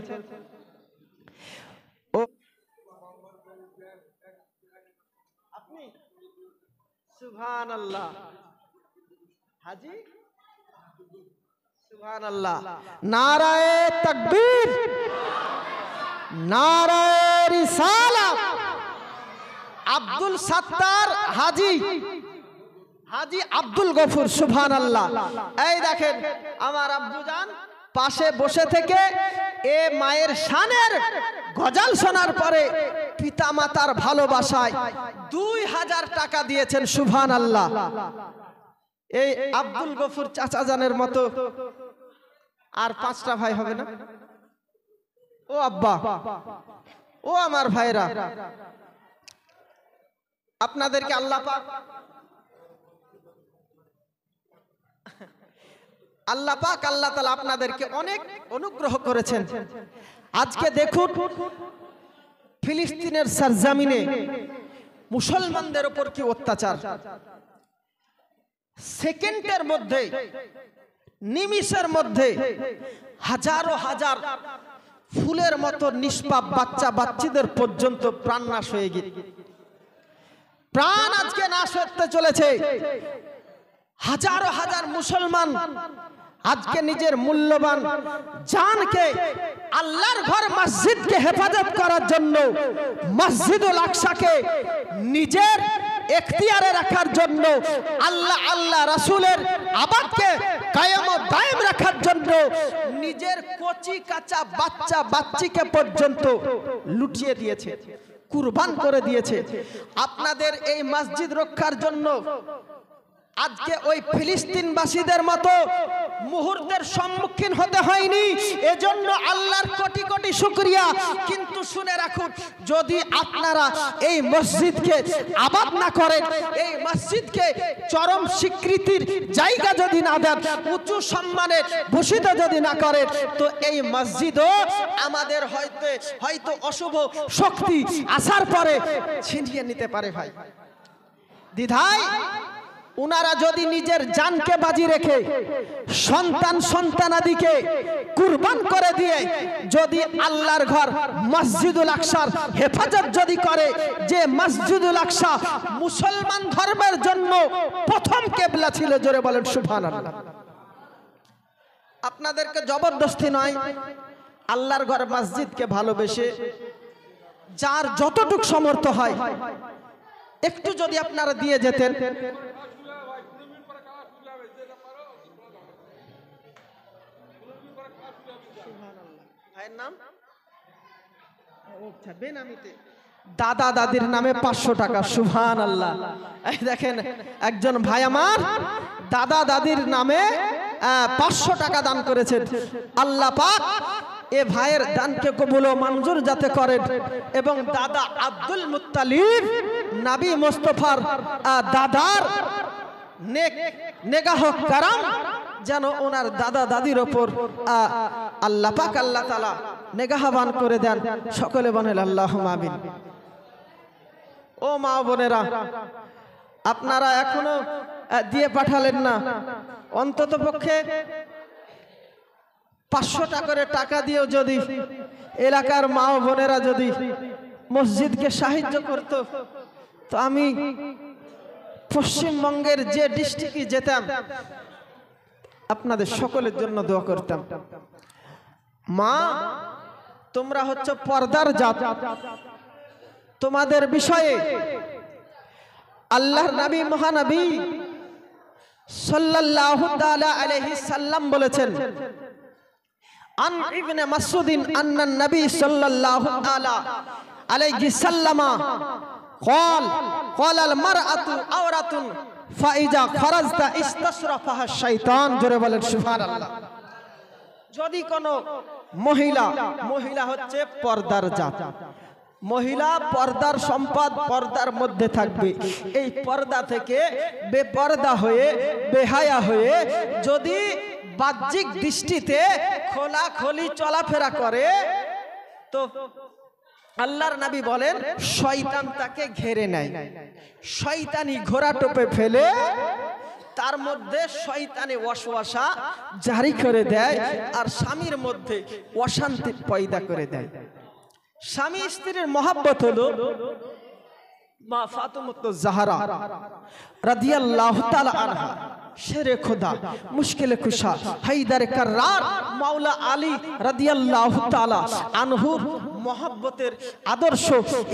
ও আপনি সুবহানাল্লাহ হাজি, সুবহানাল্লাহ, নারায়ে তাকবীর, নারায়ে রিসালাত। আব্দুল সাত্তার হাজি, হাজি আব্দুল গফুর, সুবহানাল্লাহ। এই দেখেন আমার আব্বুজান পাশে বসে থেকে এ মায়ের শানের গজল শোনার পরে পিতামাতার ভালোবাসায় 2000 টাকা দিয়েছেন, সুবহানাল্লাহ। এই আব্দুল গফুর চাচা জানের মতো আর 5টা ভাই হবে না? ও আব্বা, ও আমার ভাইরা, আপনাদেরকে আল্লাহ পাক আল্লাহ তাআলা আপনাদেরকে অনেক অনুগ্রহ করেছেন। আজকে দেখুন ফিলিস্তিনের সরজমিনে মুসলমানদের উপর কি অত্যাচার। সেকেন্ডের মধ্যে, নিমিষের মধ্যে হাজারো হাজার ফুলের মতো নিষ্পাপ বাচ্চা বাচ্চাদের পর্যন্ত প্রাণ নাশ হয়ে গিয়ে, প্রাণ আজকে নাশ হতে চলেছে। হাজারো হাজার মুসলমান আজকে নিজের মূল্যবান জানকে আল্লাহর ঘর মসজিদকে হেফাজত করার জন্য মসজিদুল আকসাকে নিজের এখতিয়ারে রাখার জন্য, আল্লাহ আল্লাহ রাসূলের আবাদকে কায়েম ও দায়েম রাখার জন্য নিজের কচি কাঁচা বাচ্চা বাচ্চিকে পর্যন্ত লুটিয়ে দিয়েছে, কুরবান করে দিয়েছে। আপনাদের এই মসজিদ রক্ষার জন্য আজকে ওই ফিলিস্তিনবাসীদের মতো মুহূর্তের সম্মুখীন হতে হয়নি, এজন্য আল্লাহর কোটি কোটি শুকরিয়া। কিন্তু শুনে রাখুন, যদি আপনারা এই মসজিদকে আবাদ না করেন, এই মসজিদকে চরম স্বীকৃতির জায়গা যদি না দেন, উঁচু সম্মানে ভূষিত যদি না করেন, তো এই মসজিদও আমাদের হয়তো অশুভ শক্তি আসার পরে ছিনিয়ে নিতে পারে। ভাই দ্বিধায় উনারা যদি নিজের জানকে বাজি রেখে সন্তানাদিকে কুরবান করে দিয়ে যদি আল্লাহর ঘর মসজিদুল আকসার হেফাজত যদি করে, যে মসজিদুল আকসা মুসলমান ধর্মের জন্য প্রথম কেবলা ছিল, জোরে বলেন সুবহানাল্লাহ। আপনাদেরকে জবরদস্তি নয়, আল্লাহর ঘর মসজিদকে ভালোবেসে যার যতটুক সমর্থ হয় একটু যদি আপনারা দিয়ে যেতেন। দাদা দাদির নামে 500 টাকা, সুবহানাল্লাহ। এই দেখেন একজন ভাই আমার দাদা দাদির নামে 500 টাকা দান করেছেন। আল্লাহ পাক এ ভাইয়ের দানকে কবুল ও মঞ্জুর যাতে করেন, এবং দাদা আব্দুল মুত্তালিব নবী মুস্তাফার দাদার নেগাহ কারাম যেন ওনার দাদা দাদির ওপর আল্লাহ পাক আল্লাহ তাআলা নেগাহবান করে দেন। সকলে বলেন আল্লাহুম্মা আমিন। ও মা বোনেরা, আপনারা এখনো দিয়ে পাঠালেন না, অন্তত পক্ষে 500 টাকা করে টাকা দিয়েও যদি এলাকার মা বোনেরা যদি মসজিদকে সাহায্য করত, তো আমি পশ্চিমবঙ্গের যে ডিস্ট্রিক্টে যেতাম আপনাদের সকলের জন্য দোয়া করতাম। মা, তোমরা হচ্ছে পর্দার জাত, তোমাদের বিষয়ে আল্লাহর নবী মহানবী সাল্লাল্লাহু তাআলা আলাইহি সাল্লাম বলেছেন, আন ইবনে মাসউদিন আন্না নবী সাল্লাল্লাহু তাআলা আলাইহি সাল্লামা قال المرأة عورة فإذا خرجت استشرفها الشيطان, জোরে বলেন সুবহানাল্লাহ। যদি কোনো মহিলা হচ্ছে পর্দার জাত, মহিলা পর্দার সম্পদ, পর্দার মধ্যে থাকবে। এই পর্দা থেকে বেপর্দা হয়ে বেহায়া হয়ে যদি বাহ্যিক দৃষ্টিতে খোলাখলি চলাফেরা করে, তো আল্লাহর নবী বলেন শয়তান তাকে ঘেরে নেয়, শয়তানি ঘোড়া টোপে ফেলে তার মধ্যে শয়তানি ওয়াসওয়াসা জারি করে দেয়, আর স্বামীর মধ্যে অশান্তি পয়দা করে দেয়। স্বামী স্ত্রীর মহব্বত হলো মা ফাতেমাতুজ জাহরা রাদিয়াল্লাহু তাআলা আনহা, শেরে খোদা, মুশকিলে কুশা, হায়দারে কাররার, মাওলা আলী রাদিয়াল্লাহু তাআলা আনহুর মহব্বতের আদর্শ।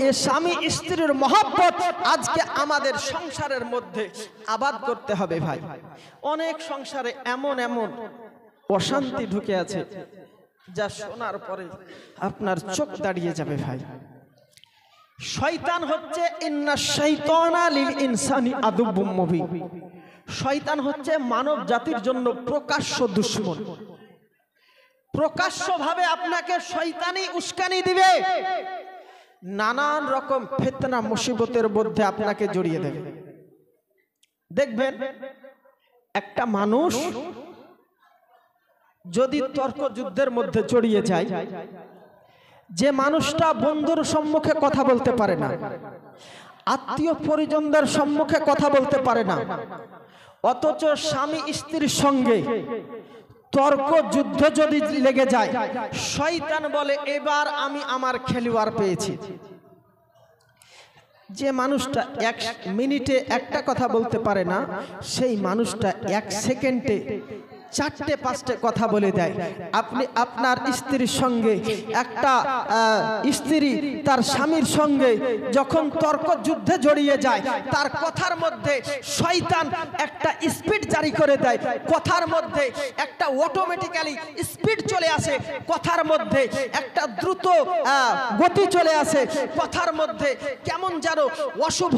এই স্বামী স্ত্রীর মহব্বত আজকে আমাদের সংসারের মধ্যে আবাদ করতে হবে। ভাই, অনেক সংসারে এমন অশান্তি ঢুকে আছে যা শোনার পরে আপনার চোখ দাঁড়িয়ে যাবে। ভাই, শয়তান হচ্ছে ইন্নাশ শাইতানা লিল ইনসানি আদুব্বুম মুবিন, শয়তান হচ্ছে মানব জাতির জন্য প্রকাশ্য দুশমন। প্রকাশ্যভাবে আপনাকে শয়তানি উস্কানি দিবে, নানান রকম ফিতনা মুসিবতের মধ্যে আপনাকে জড়িয়ে দেবে। দেখবেন একটা মানুষ যদি তর্ক যুদ্ধের মধ্যে জড়িয়ে যায়, যে মানুষটা বন্ধুর সম্মুখে কথা বলতে পারে না, আত্মীয় পরিজনদের সম্মুখে কথা বলতে পারে না, অথচ স্বামী স্ত্রীর সঙ্গে তর্ক যুদ্ধ যদি লেগে যায়, শয়তান বলে এবার আমি আমার খেলোয়াড় পেয়েছি। যে মানুষটা 1 মিনিটে একটা কথা বলতে পারে না, সেই মানুষটা 1 সেকেন্ডে চারটে পাঁচটে কথা বলে দেয়। আপনি আপনার স্ত্রীর সঙ্গে, একটা স্ত্রী তার স্বামীর সঙ্গে যখন তর্ক যুদ্ধে জড়িয়ে যায়, তার কথার মধ্যে শয়তান একটা স্পিড জারি করে দেয়, কথার মধ্যে একটা অটোমেটিক্যালি স্পিড চলে আসে, কথার মধ্যে একটা দ্রুত গতি চলে আসে, কথার মধ্যে কেমন যেন অশুভ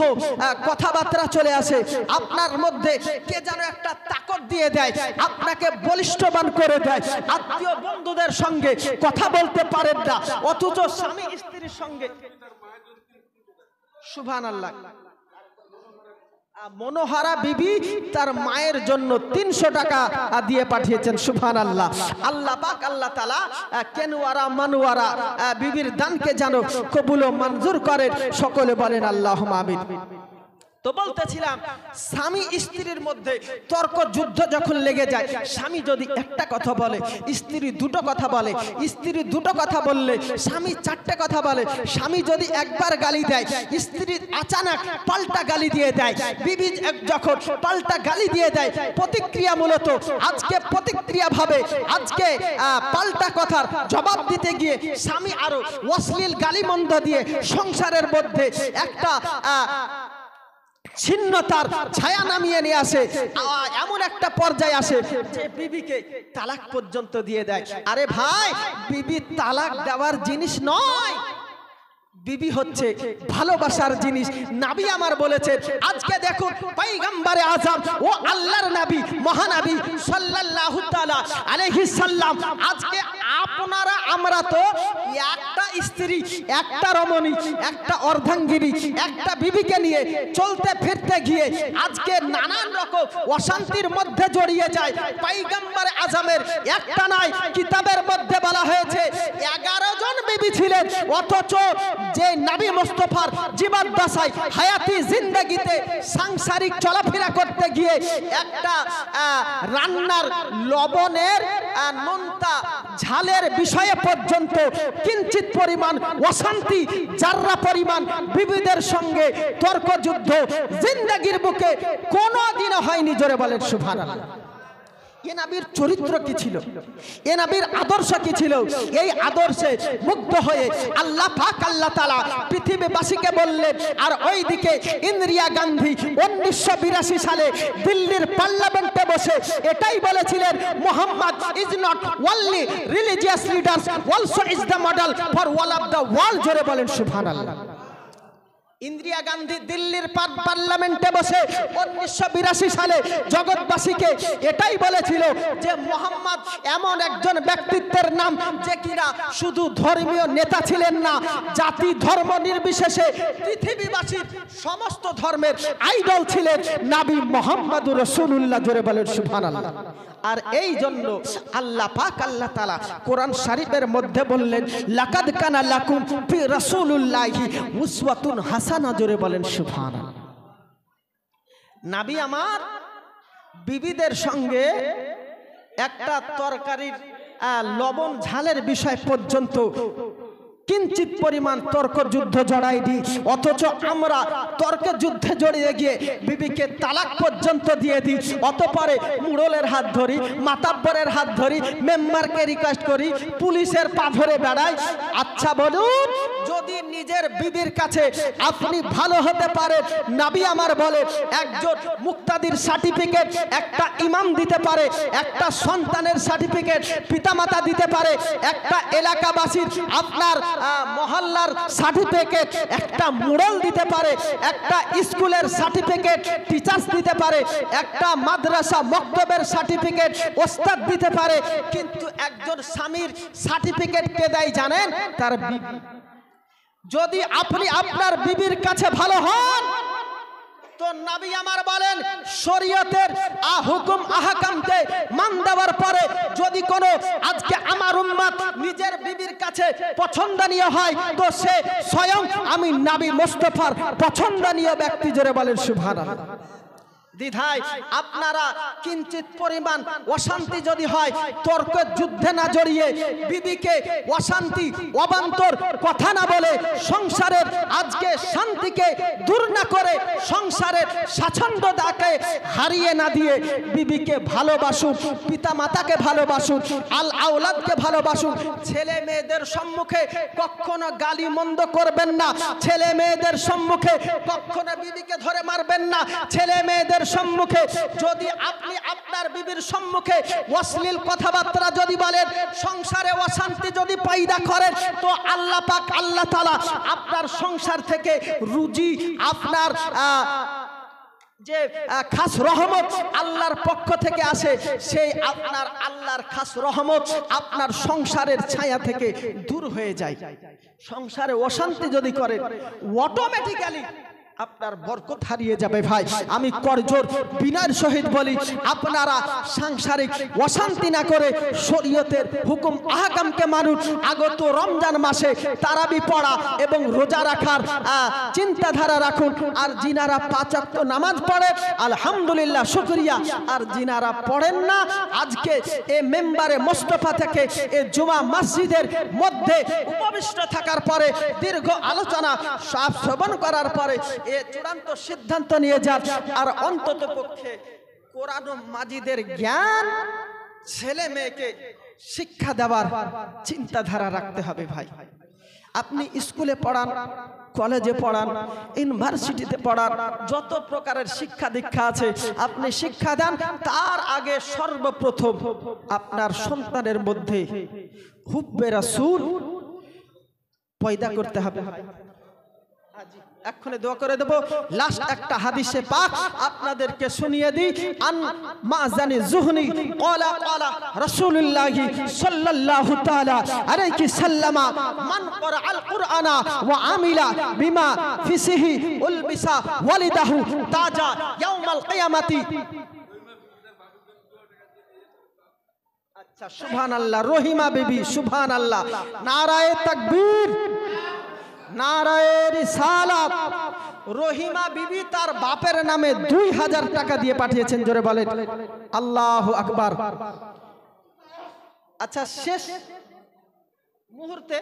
কথাবার্তা চলে আসে, আপনার মধ্যে কে যেন একটা তাকত দিয়ে দেয়, আপনাকে বলিষ্ঠবান করে দেয়। আত্মীয় বন্ধুদের সঙ্গে কথা বলতে পারেন না, অথচ স্বামী স্ত্রীর সঙ্গে সুবহানাল্লাহ। মনোহারা বিবি তার মায়ের জন্য 300 টাকা দিয়ে পাঠিয়েছেন, সুবহানাল্লাহ। আল্লাহ পাক আল্লাহ তাআলা কেনওয়ারা মানওয়ারা বিবির দানকে যেন কবুল ও মঞ্জুর করেন, সকলে বলেন আল্লাহুম্মা আমিন। তো বলতেছিলাম, স্বামী স্ত্রীর মধ্যে তর্ক যুদ্ধ যখন লেগে যায়, স্বামী যদি একটা কথা বলে, স্ত্রী দুটো কথা বলে, স্ত্রী দুটো কথা বললে স্বামী চারটে কথা বলে, স্বামী যদি একবার গালি দেয়, স্ত্রী আচানক পাল্টা গালি দিয়ে দেয়, বিবি যখন পাল্টা গালি দিয়ে দেয়, প্রতিক্রিয়া মূলত আজকে প্রতিক্রিয়া ভাবে আজকে পাল্টা কথার জবাব দিতে গিয়ে স্বামী আরো অশ্লীল গালিমন্দ দিয়ে সংসারের মধ্যে একটা ছিন্নতার ছায়া নামিয়ে নিয়ে আসে, এমন একটা পর্যায়ে আসে যে বিবিকে তালাক পর্যন্ত দিয়ে দেয়। আরে ভাই, বিবি তালাক দেওয়ার জিনিস নয়, বিবি হচ্ছে ভালোবাসার জিনিস। নবী আমার বলেছেন, আজকে দেখুন পয়গম্বরে আযম ও আল্লাহর নবী মহানবী সাল্লাল্লাহু তাআলা আলাইহি সাল্লাম, আজকে আপনারা আমরা তো একটা স্ত্রী, একটা রমণী, একটা অর্ধাঙ্গিনী, একটা বিবিকে নিয়ে চলতে ফিরতে গিয়ে আজকে নানান রকম অশান্তির মধ্যে জড়িয়ে যায়। পয়গম্বরে আযমের একটা নয়, কিতাবের মধ্যে বলা হয়েছে 11 জন বিবি ছিলেন, অথচ যে নবী মুস্তাফার জীবদ্দশায় হায়াতি জিন্দেগিতে সাংসারিক চলাফেরা করতে গিয়ে একটা রান্নার লবণের নোনতা ঝালের বিষয়ে পর্যন্ত কিঞ্চিত পরিমাণ অশান্তি, যাররা পরিমাণ বিবিদের সঙ্গে তর্ক যুদ্ধ জিন্দেগির বুকে কোনোদিনও হয়নি। জোরে বলেন সুবহানাল্লাহ। এ নবীর চরিত্র কি ছিল, এ নবীর আদর্শ কি ছিল, এই আদর্শে মুগ্ধ হয়ে আল্লাহ পাক আল্লাহ তাআলা পৃথিবীবাসীকে বললেন। আর ওইদিকে ইন্দিরা গান্ধী 1982 সালে দিল্লির পার্লামেন্টে বসে এটাই বলেছিলেন, Mohammad is not only religious leader, also is the model for all of the world. জোরে বলেন সুবহানাল্লাহ। ইন্দিরা গান্ধী দিল্লির পার্লামেন্টে বসে 1982 সালে জগৎবাসীকে এটাই বলেছিল যে মোহাম্মদ এমন একজন ব্যক্তিত্বের নাম যে কিনা শুধু ধর্মীয় নেতা ছিলেন না, জাতি ধর্ম নির্বিশেষে পৃথিবীবাসীর সমস্ত ধর্মের আইডল ছিলেন নবী মুহাম্মদুর রাসূলুল্লাহ। জোরে বলেন সুবহানাল্লাহ। আর এই জন্য আল্লাহ পাক আল্লাহ তাআলা কোরআন শরীফের মধ্যে বললেন, লাকাদ কানা লাকুম ফি রাসূলিল্লাহি উসওয়াতুন হাসানা। জোরে বলেন সুবহানাল্লাহ। নবী আমার বিবিদের সঙ্গে একটা তরকারির লবণ ঝালের বিষয় পর্যন্ত কিঞ্চিত পরিমাণ তর্ক যুদ্ধ জড়াই দিই, অথচ আমরা তর্ক যুদ্ধে জড়িয়ে গিয়ে বিবিকে তালাক পর্যন্ত দিয়ে দিই। অতঃপরে মুড়লের হাত ধরি, মাতাব্বরের হাত ধরি, মেম্বারকে রিকোয়েস্ট করি, পুলিশের পা ধরে বেড়াই। আচ্ছা বলুন, যদি নিজের বিবির কাছে আপনি ভালো হতে পারেন, নবী আমার বলে একজন মুক্তাদির সার্টিফিকেট একটা ইমাম দিতে পারে, একটা সন্তানের সার্টিফিকেট পিতামাতা দিতে পারে, একটা এলাকাবাসীর আপনার মহল্লার সার্টিফিকেট একটা মুড়ল দিতে পারে, একটা স্কুলের সার্টিফিকেট টিচার্স দিতে পারে, একটা মাদ্রাসা মক্তবের সার্টিফিকেট ওস্তাদ দিতে পারে, কিন্তু একজন স্বামীর সার্টিফিকেট কে দেয় জানেন? তার বিবি। যদি আপনি আপনার বিবির কাছে ভালো হন, তো নবী আমার বলেন শরীয়তের হুকুম আহকামকে মান দেওয়ার পরে যদি কোনো আজকে আমার উম্মত নিজের বিবির কাছে পছন্দনীয় হয়, তো সে স্বয়ং আমি নবী মুস্তাফার পছন্দনীয় ব্যক্তি। জোরে বলেন সুবহানাল্লাহ। দ্বিধায় আপনারা কিঞ্চিত পরিমাণ অশান্তি যদি হয়, তর্কের যুদ্ধে না জড়িয়ে, বিবিকে অশান্তি অবান্তর কথা না বলে, সংসারের আজকে শান্তিকে দূর না করে, সংসারের স্বাচ্ছন্দ্যতাকে হারিয়ে না দিয়ে বিবিকে ভালোবাসুন, পিতা মাতাকে ভালোবাসুন, আল আওলাদকে ভালোবাসুন। ছেলে মেয়েদের সম্মুখে কখনো গালি মন্দ করবেন না, ছেলে মেয়েদের সম্মুখে কখনো বিবিকে ধরে মারবেন না, ছেলে মেয়েদের সম্মুখে যদি আপনি আপনার বিবির সম্মুখে অশ্লীল কথাবার্তা যদি বলেন, সংসারে অশান্তি যদি পয়দা করেন, তো আল্লাহ পাক আল্লাহ তাআলা আপনার সংসার থেকে রুজি, আপনার যে খাস রহমত আল্লাহর পক্ষ থেকে আসে, সেই আপনার আল্লাহর খাস রহমত আপনার সংসারের ছায়া থেকে দূর হয়ে যায়। সংসারে অশান্তি যদি করেন, অটোমেটিক্যালি আপনার বরকত হারিয়ে যাবে। ভাই, আমি করজোর বিনয়ের সহিত বলি, আপনারা সাংসারিক অশান্তি না করে শরীয়তের হুকুম আহকামকে মানুন। আগত রমজান মাসে তারাবি পড়া এবং রোজা রাখার চিন্তাধারা রাখুন। আর যিনারা 5 ওয়াক্ত নামাজ পড়ে, আলহামদুলিল্লাহ, শুকরিয়া। আর যিনারা পড়েন না, আজকে এই মেম্বারে মোস্তফা থেকে এই জুমা মসজিদের মধ্যে উপবিষ্ট থাকার পরে, দীর্ঘ আলোচনা শ্রবণ করার পরে এ চূড়ান্ত সিদ্ধান্ত নিয়ে যান, আর অন্তত পক্ষে কোরআন মাজিদের জ্ঞান ছেলে মেয়েকে শিক্ষা দেওয়ার চিন্তাধারা রাখতে হবে। ভাই, আপনি স্কুলে পড়ান, কলেজে পড়ান, ইউনিভার্সিটিতে পড়ান, যত প্রকারের শিক্ষা দীক্ষা আছে আপনি শিক্ষা দেন। তার আগে সর্বপ্রথম আপনার সন্তানের মধ্যে হুব্বে রাসূল পয়দা করতে হবে। এক্ষুনি দোয়া করে দেব। লাস্ট একটা হাদিসে পাক আপনাদেরকে শুনিয়ে দিই। আন মাজানি জুহনি ক্বালা ক্বালা রাসূলুল্লাহি সাল্লাল্লাহু তাআলা আলাইহি সাল্লামা মান ক্বারাআল কুরআনা ওয়া আমিলা বিমা ফিহি উলবিসা ওয়ালিদাহু তাজা ইয়াউমাল কিয়ামাতি। আচ্ছা, সুবহানাল্লাহ। রহিমা বিবি, সুবহানাল্লাহ। নারায়ে তাকবীর, নারায়ে রিসালাত। রহিমা বিবি তার বাপের নামে 2000 টাকা দিয়ে পাঠিয়েছেন। জোরে বলেন আল্লাহু আকবার। আচ্ছা, শেষ মুহূর্তে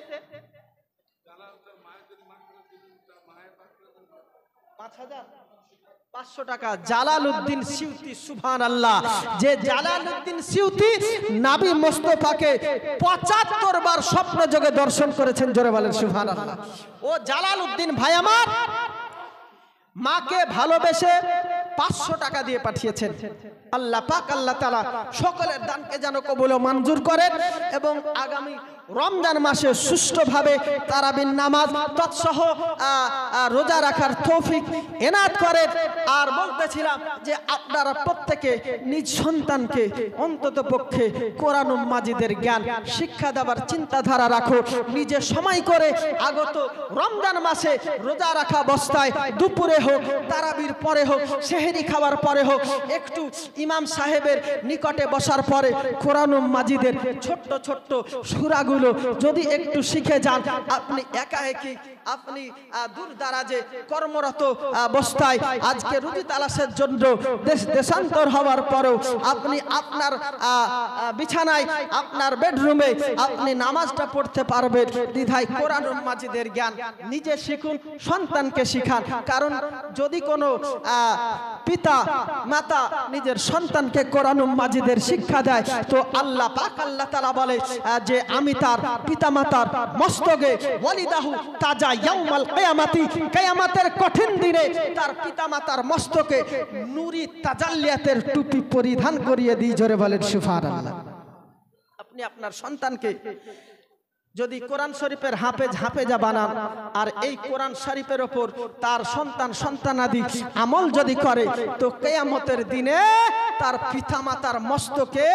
5500 টাকা জালালউদ্দিন সিউতি, সুবহানাল্লাহ। যে জালালউদ্দিন সিউতি নবী মুস্তাফাকে 75 বার স্বপ্ন যোগে দর্শন করেছেন। জোরে বলেন সুবহানাল্লাহ। ও জালালউদ্দিন ভাই আমার মাকে ভালোবেসে 500 টাকা দিয়ে পাঠিয়েছেন। আল্লাহ পাক আল্লাহ তাআলা সকলের দানকে যেন কবুল ও মঞ্জুর করেন, এবং আগামী রমজান মাসে সুষ্ঠুভাবে তারাবির নামাজ তৎসহ রোজা রাখার তৌফিক এনায়েত করেন। আর বলতেছিলাম যে আপনারা প্রত্যেকে নিজ সন্তানকে অন্তত পক্ষে কোরআন মাজিদের জ্ঞান শিক্ষা দেওয়ার চিন্তাধারা রাখো। নিজে সময় করে আগত রমজান মাসে রোজা রাখা অবস্থায় দুপুরে হোক, তারাবির পরে হোক, সেহরি খাওয়ার পরে হোক, একটু ইমাম সাহেবের নিকটে বসার পরে কোরআন মাজিদের ছোট্ট ছোট্ট সূরাগুলো যদি একটু শিখে যান, আপনি একাএকি আপনি দূর দারাজে কর্মরত অবস্থায় আজকে রুজি তালাশের জন্য দেশান্তর হওয়ার পরেও আপনি আপনার বিছানায়, আপনার বেডরুমে আপনি নামাজটা পড়তে পারবেন। দ্বিধায় কোরআন মাজিদের জ্ঞান নিজে শিখুন, সন্তানকে শিখান। কারণ যদি কোনো পিতা মাতা নিজের সন্তানকে কোরআন মাজিদের শিক্ষা দেয়, তো আল্লাহ পাক আল্লাহ তাআলা বলে যে আমি তার পিতা মাতার মস্তকে ওয়ালিদাহু তাজা ইয়াউমাল কিয়ামাতি, কিয়ামতের কঠিন দিনে তার পিতা মাতার মস্তকে নূরি তাজাল্লিয়াতের টুপি পরিধান করিয়ে দিই। জোরে বলেন সুবহানাল্লাহ। আপনি আপনার সন্তানকে যদি কোরআন শরীফের হাফেজা বানান, আর এই কোরআন শরীফের ওপর তার সন্তানাদি আমল যদি করে, তো কিয়ামতের দিনে তার পিতামাতার মস্তকে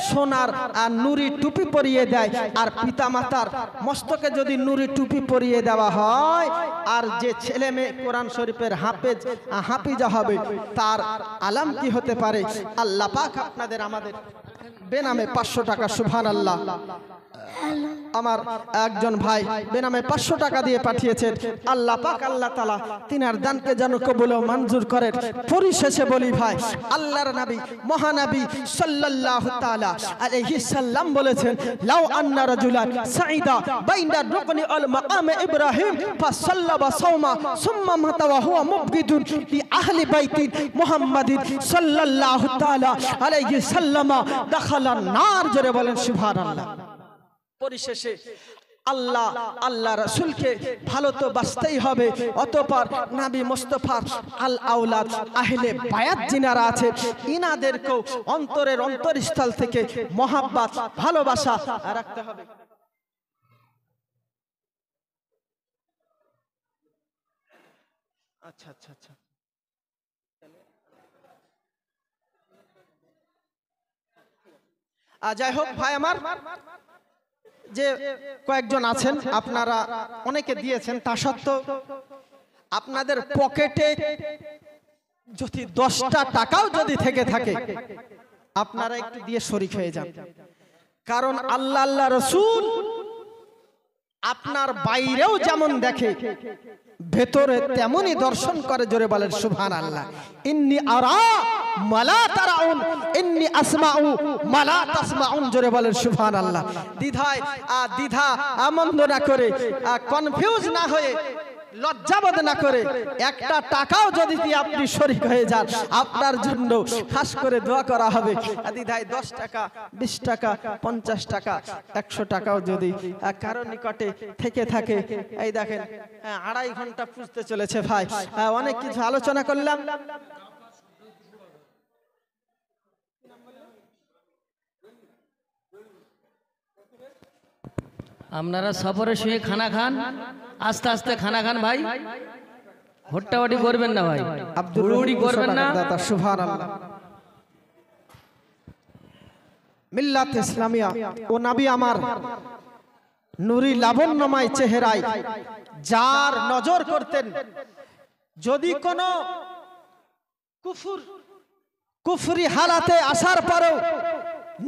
সোনার আর নুরি টুপি পরিয়ে দেয়। আর পিতামাতার মস্তকে যদি নুরি টুপি পরিয়ে দেওয়া হয়, আর যে ছেলে মেয়ে কোরআন শরীফের হাফিজা হবে, তার আলাম কি হতে পারে? আল্লাহ পাক আপনাদের আমাদের বেনামে 500 টাকা। সুবহানাল্লাহ। আমার একজন ভাই বেনামে 500 টাকা দিয়ে পাঠিয়েছেন। আল্লাহ পাক আল্লাহ তাআলা তিনার দানকে যেন কবুল ও মঞ্জুর করেন। পরিশেষে বলি ভাই, আল্লাহর নবী মহানবী সাল্লাল্লাহু তাআলা আলাইহি সাল্লাম বলেছেন, লাউ আন্না রাজুলান সাইদা বাইনা রুকনি আল মাকাম ইব্রাহিম ফাসাল্লাবা সাওমা সুম্মা মাতা ওয়া হুয়া মুবগিদুন লি আহলি বাইতি মুহাম্মাদিন সাল্লাল্লাহু তাআলা আলাইহি সাল্লাম দাখালান নার। জোরে বলেন সুবহানাল্লাহ। পরিশেষে আল্লাহ রাসূলকে ভালো তো বাসতেই হবে, অতঃপর নবী মুস্তাফার আল আওলাদ আহলে বায়াত যিনারা আছে ইনাদেরকেও অন্তরের অন্তরস্থল থেকে মহাব্বত ভালোবাসা রাখতে হবে। আচ্ছা আচ্ছা আচ্ছা, যাই হোক ভাই আমার, যে কয়েকজন আছেন আপনারা অনেকে দিয়েছেন, তা সত্ত্বেও আপনাদের পকেটে যদি 10টা টাকাও যদি থেকে থাকে আপনারা একটু দিয়ে শরীক হয়ে যান। কারণ আল্লাহ রাসূল আপনার বাইরেও যেমন দেখে ভেতরে তেমনই দর্শন করে। জোরে বলেন সুবহানাল্লাহ। ইন্নী আরা মালা তারাউন ইন্নী আসমাউ মালা তাসমাউন। জোরে বলেন সুবহানাল্লাহ। দ্বিধা আমন্দ না করে, কনফিউজ না হয়ে, লজ্জাবোধ না করে একটা টাকাও যদি আপনি শরীক হয়ে যান আপনার জন্য খাস করে দোয়া করা হবে। দ্বিধায় 10 টাকা 20 টাকা 50 টাকা 100 টাকাও যদি কারো নিকটে থেকে থাকে, এই দেখেন 2.5 ঘন্টা পুজতে চলেছে ভাই, অনেক কিছু আলোচনা করলাম। আপনারা সফরে শুয়ে খানা খান, আস্তে আস্তে খানা খান ভাই, হট্টাবাটি করবেন না ভাই, হুড়ুহুড়ি করবেন না। সুবহানাল্লাহ। মিল্লাত ইসলামিয়া ও নবী আমার নূরি লাবণ্যময় চেহারায় যার নজর করতেন, যদি কোনো কুফরি হালাতে আসার পরেও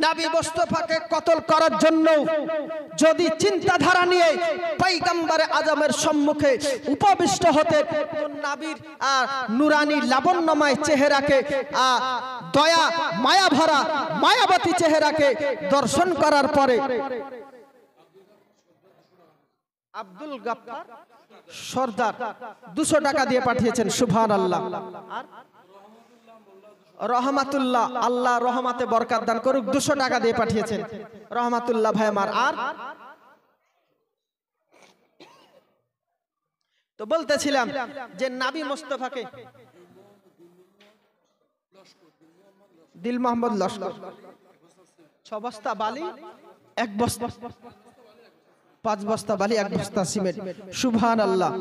নবী মুস্তাফাকে কতল করার জন্য যদি চিন্তাধারা নিয়ে পয়গম্বরে আজমের সম্মুখে উপবিষ্ট হতে, নবীর নুরানি লাবণ্যময় চেহারাকে, দয়া মায়া ভরা মায়াবতী চেহারাকে দর্শন করার পরে আব্দুল গাফফার সরদার 200 টাকা দিয়ে পাঠিয়েছেন। সুবহানাল্লাহ। আর রহমাতুল্লাহ, আল্লাহ রহমাতে বরকত দান করুক, 200 টাকা দিয়ে পাঠিয়েছেন রহমাতুল্লাহ ভাই আমার। আর তো বলতেছিলাম যে নবী মুস্তাফাকে দিল মোহাম্মদ লস্কর 6 বস্তা বালি 1 বস্তা 5 বস্তা বালি 1 বস্তা সিমেন্ট। সুবহানাল্লাহ।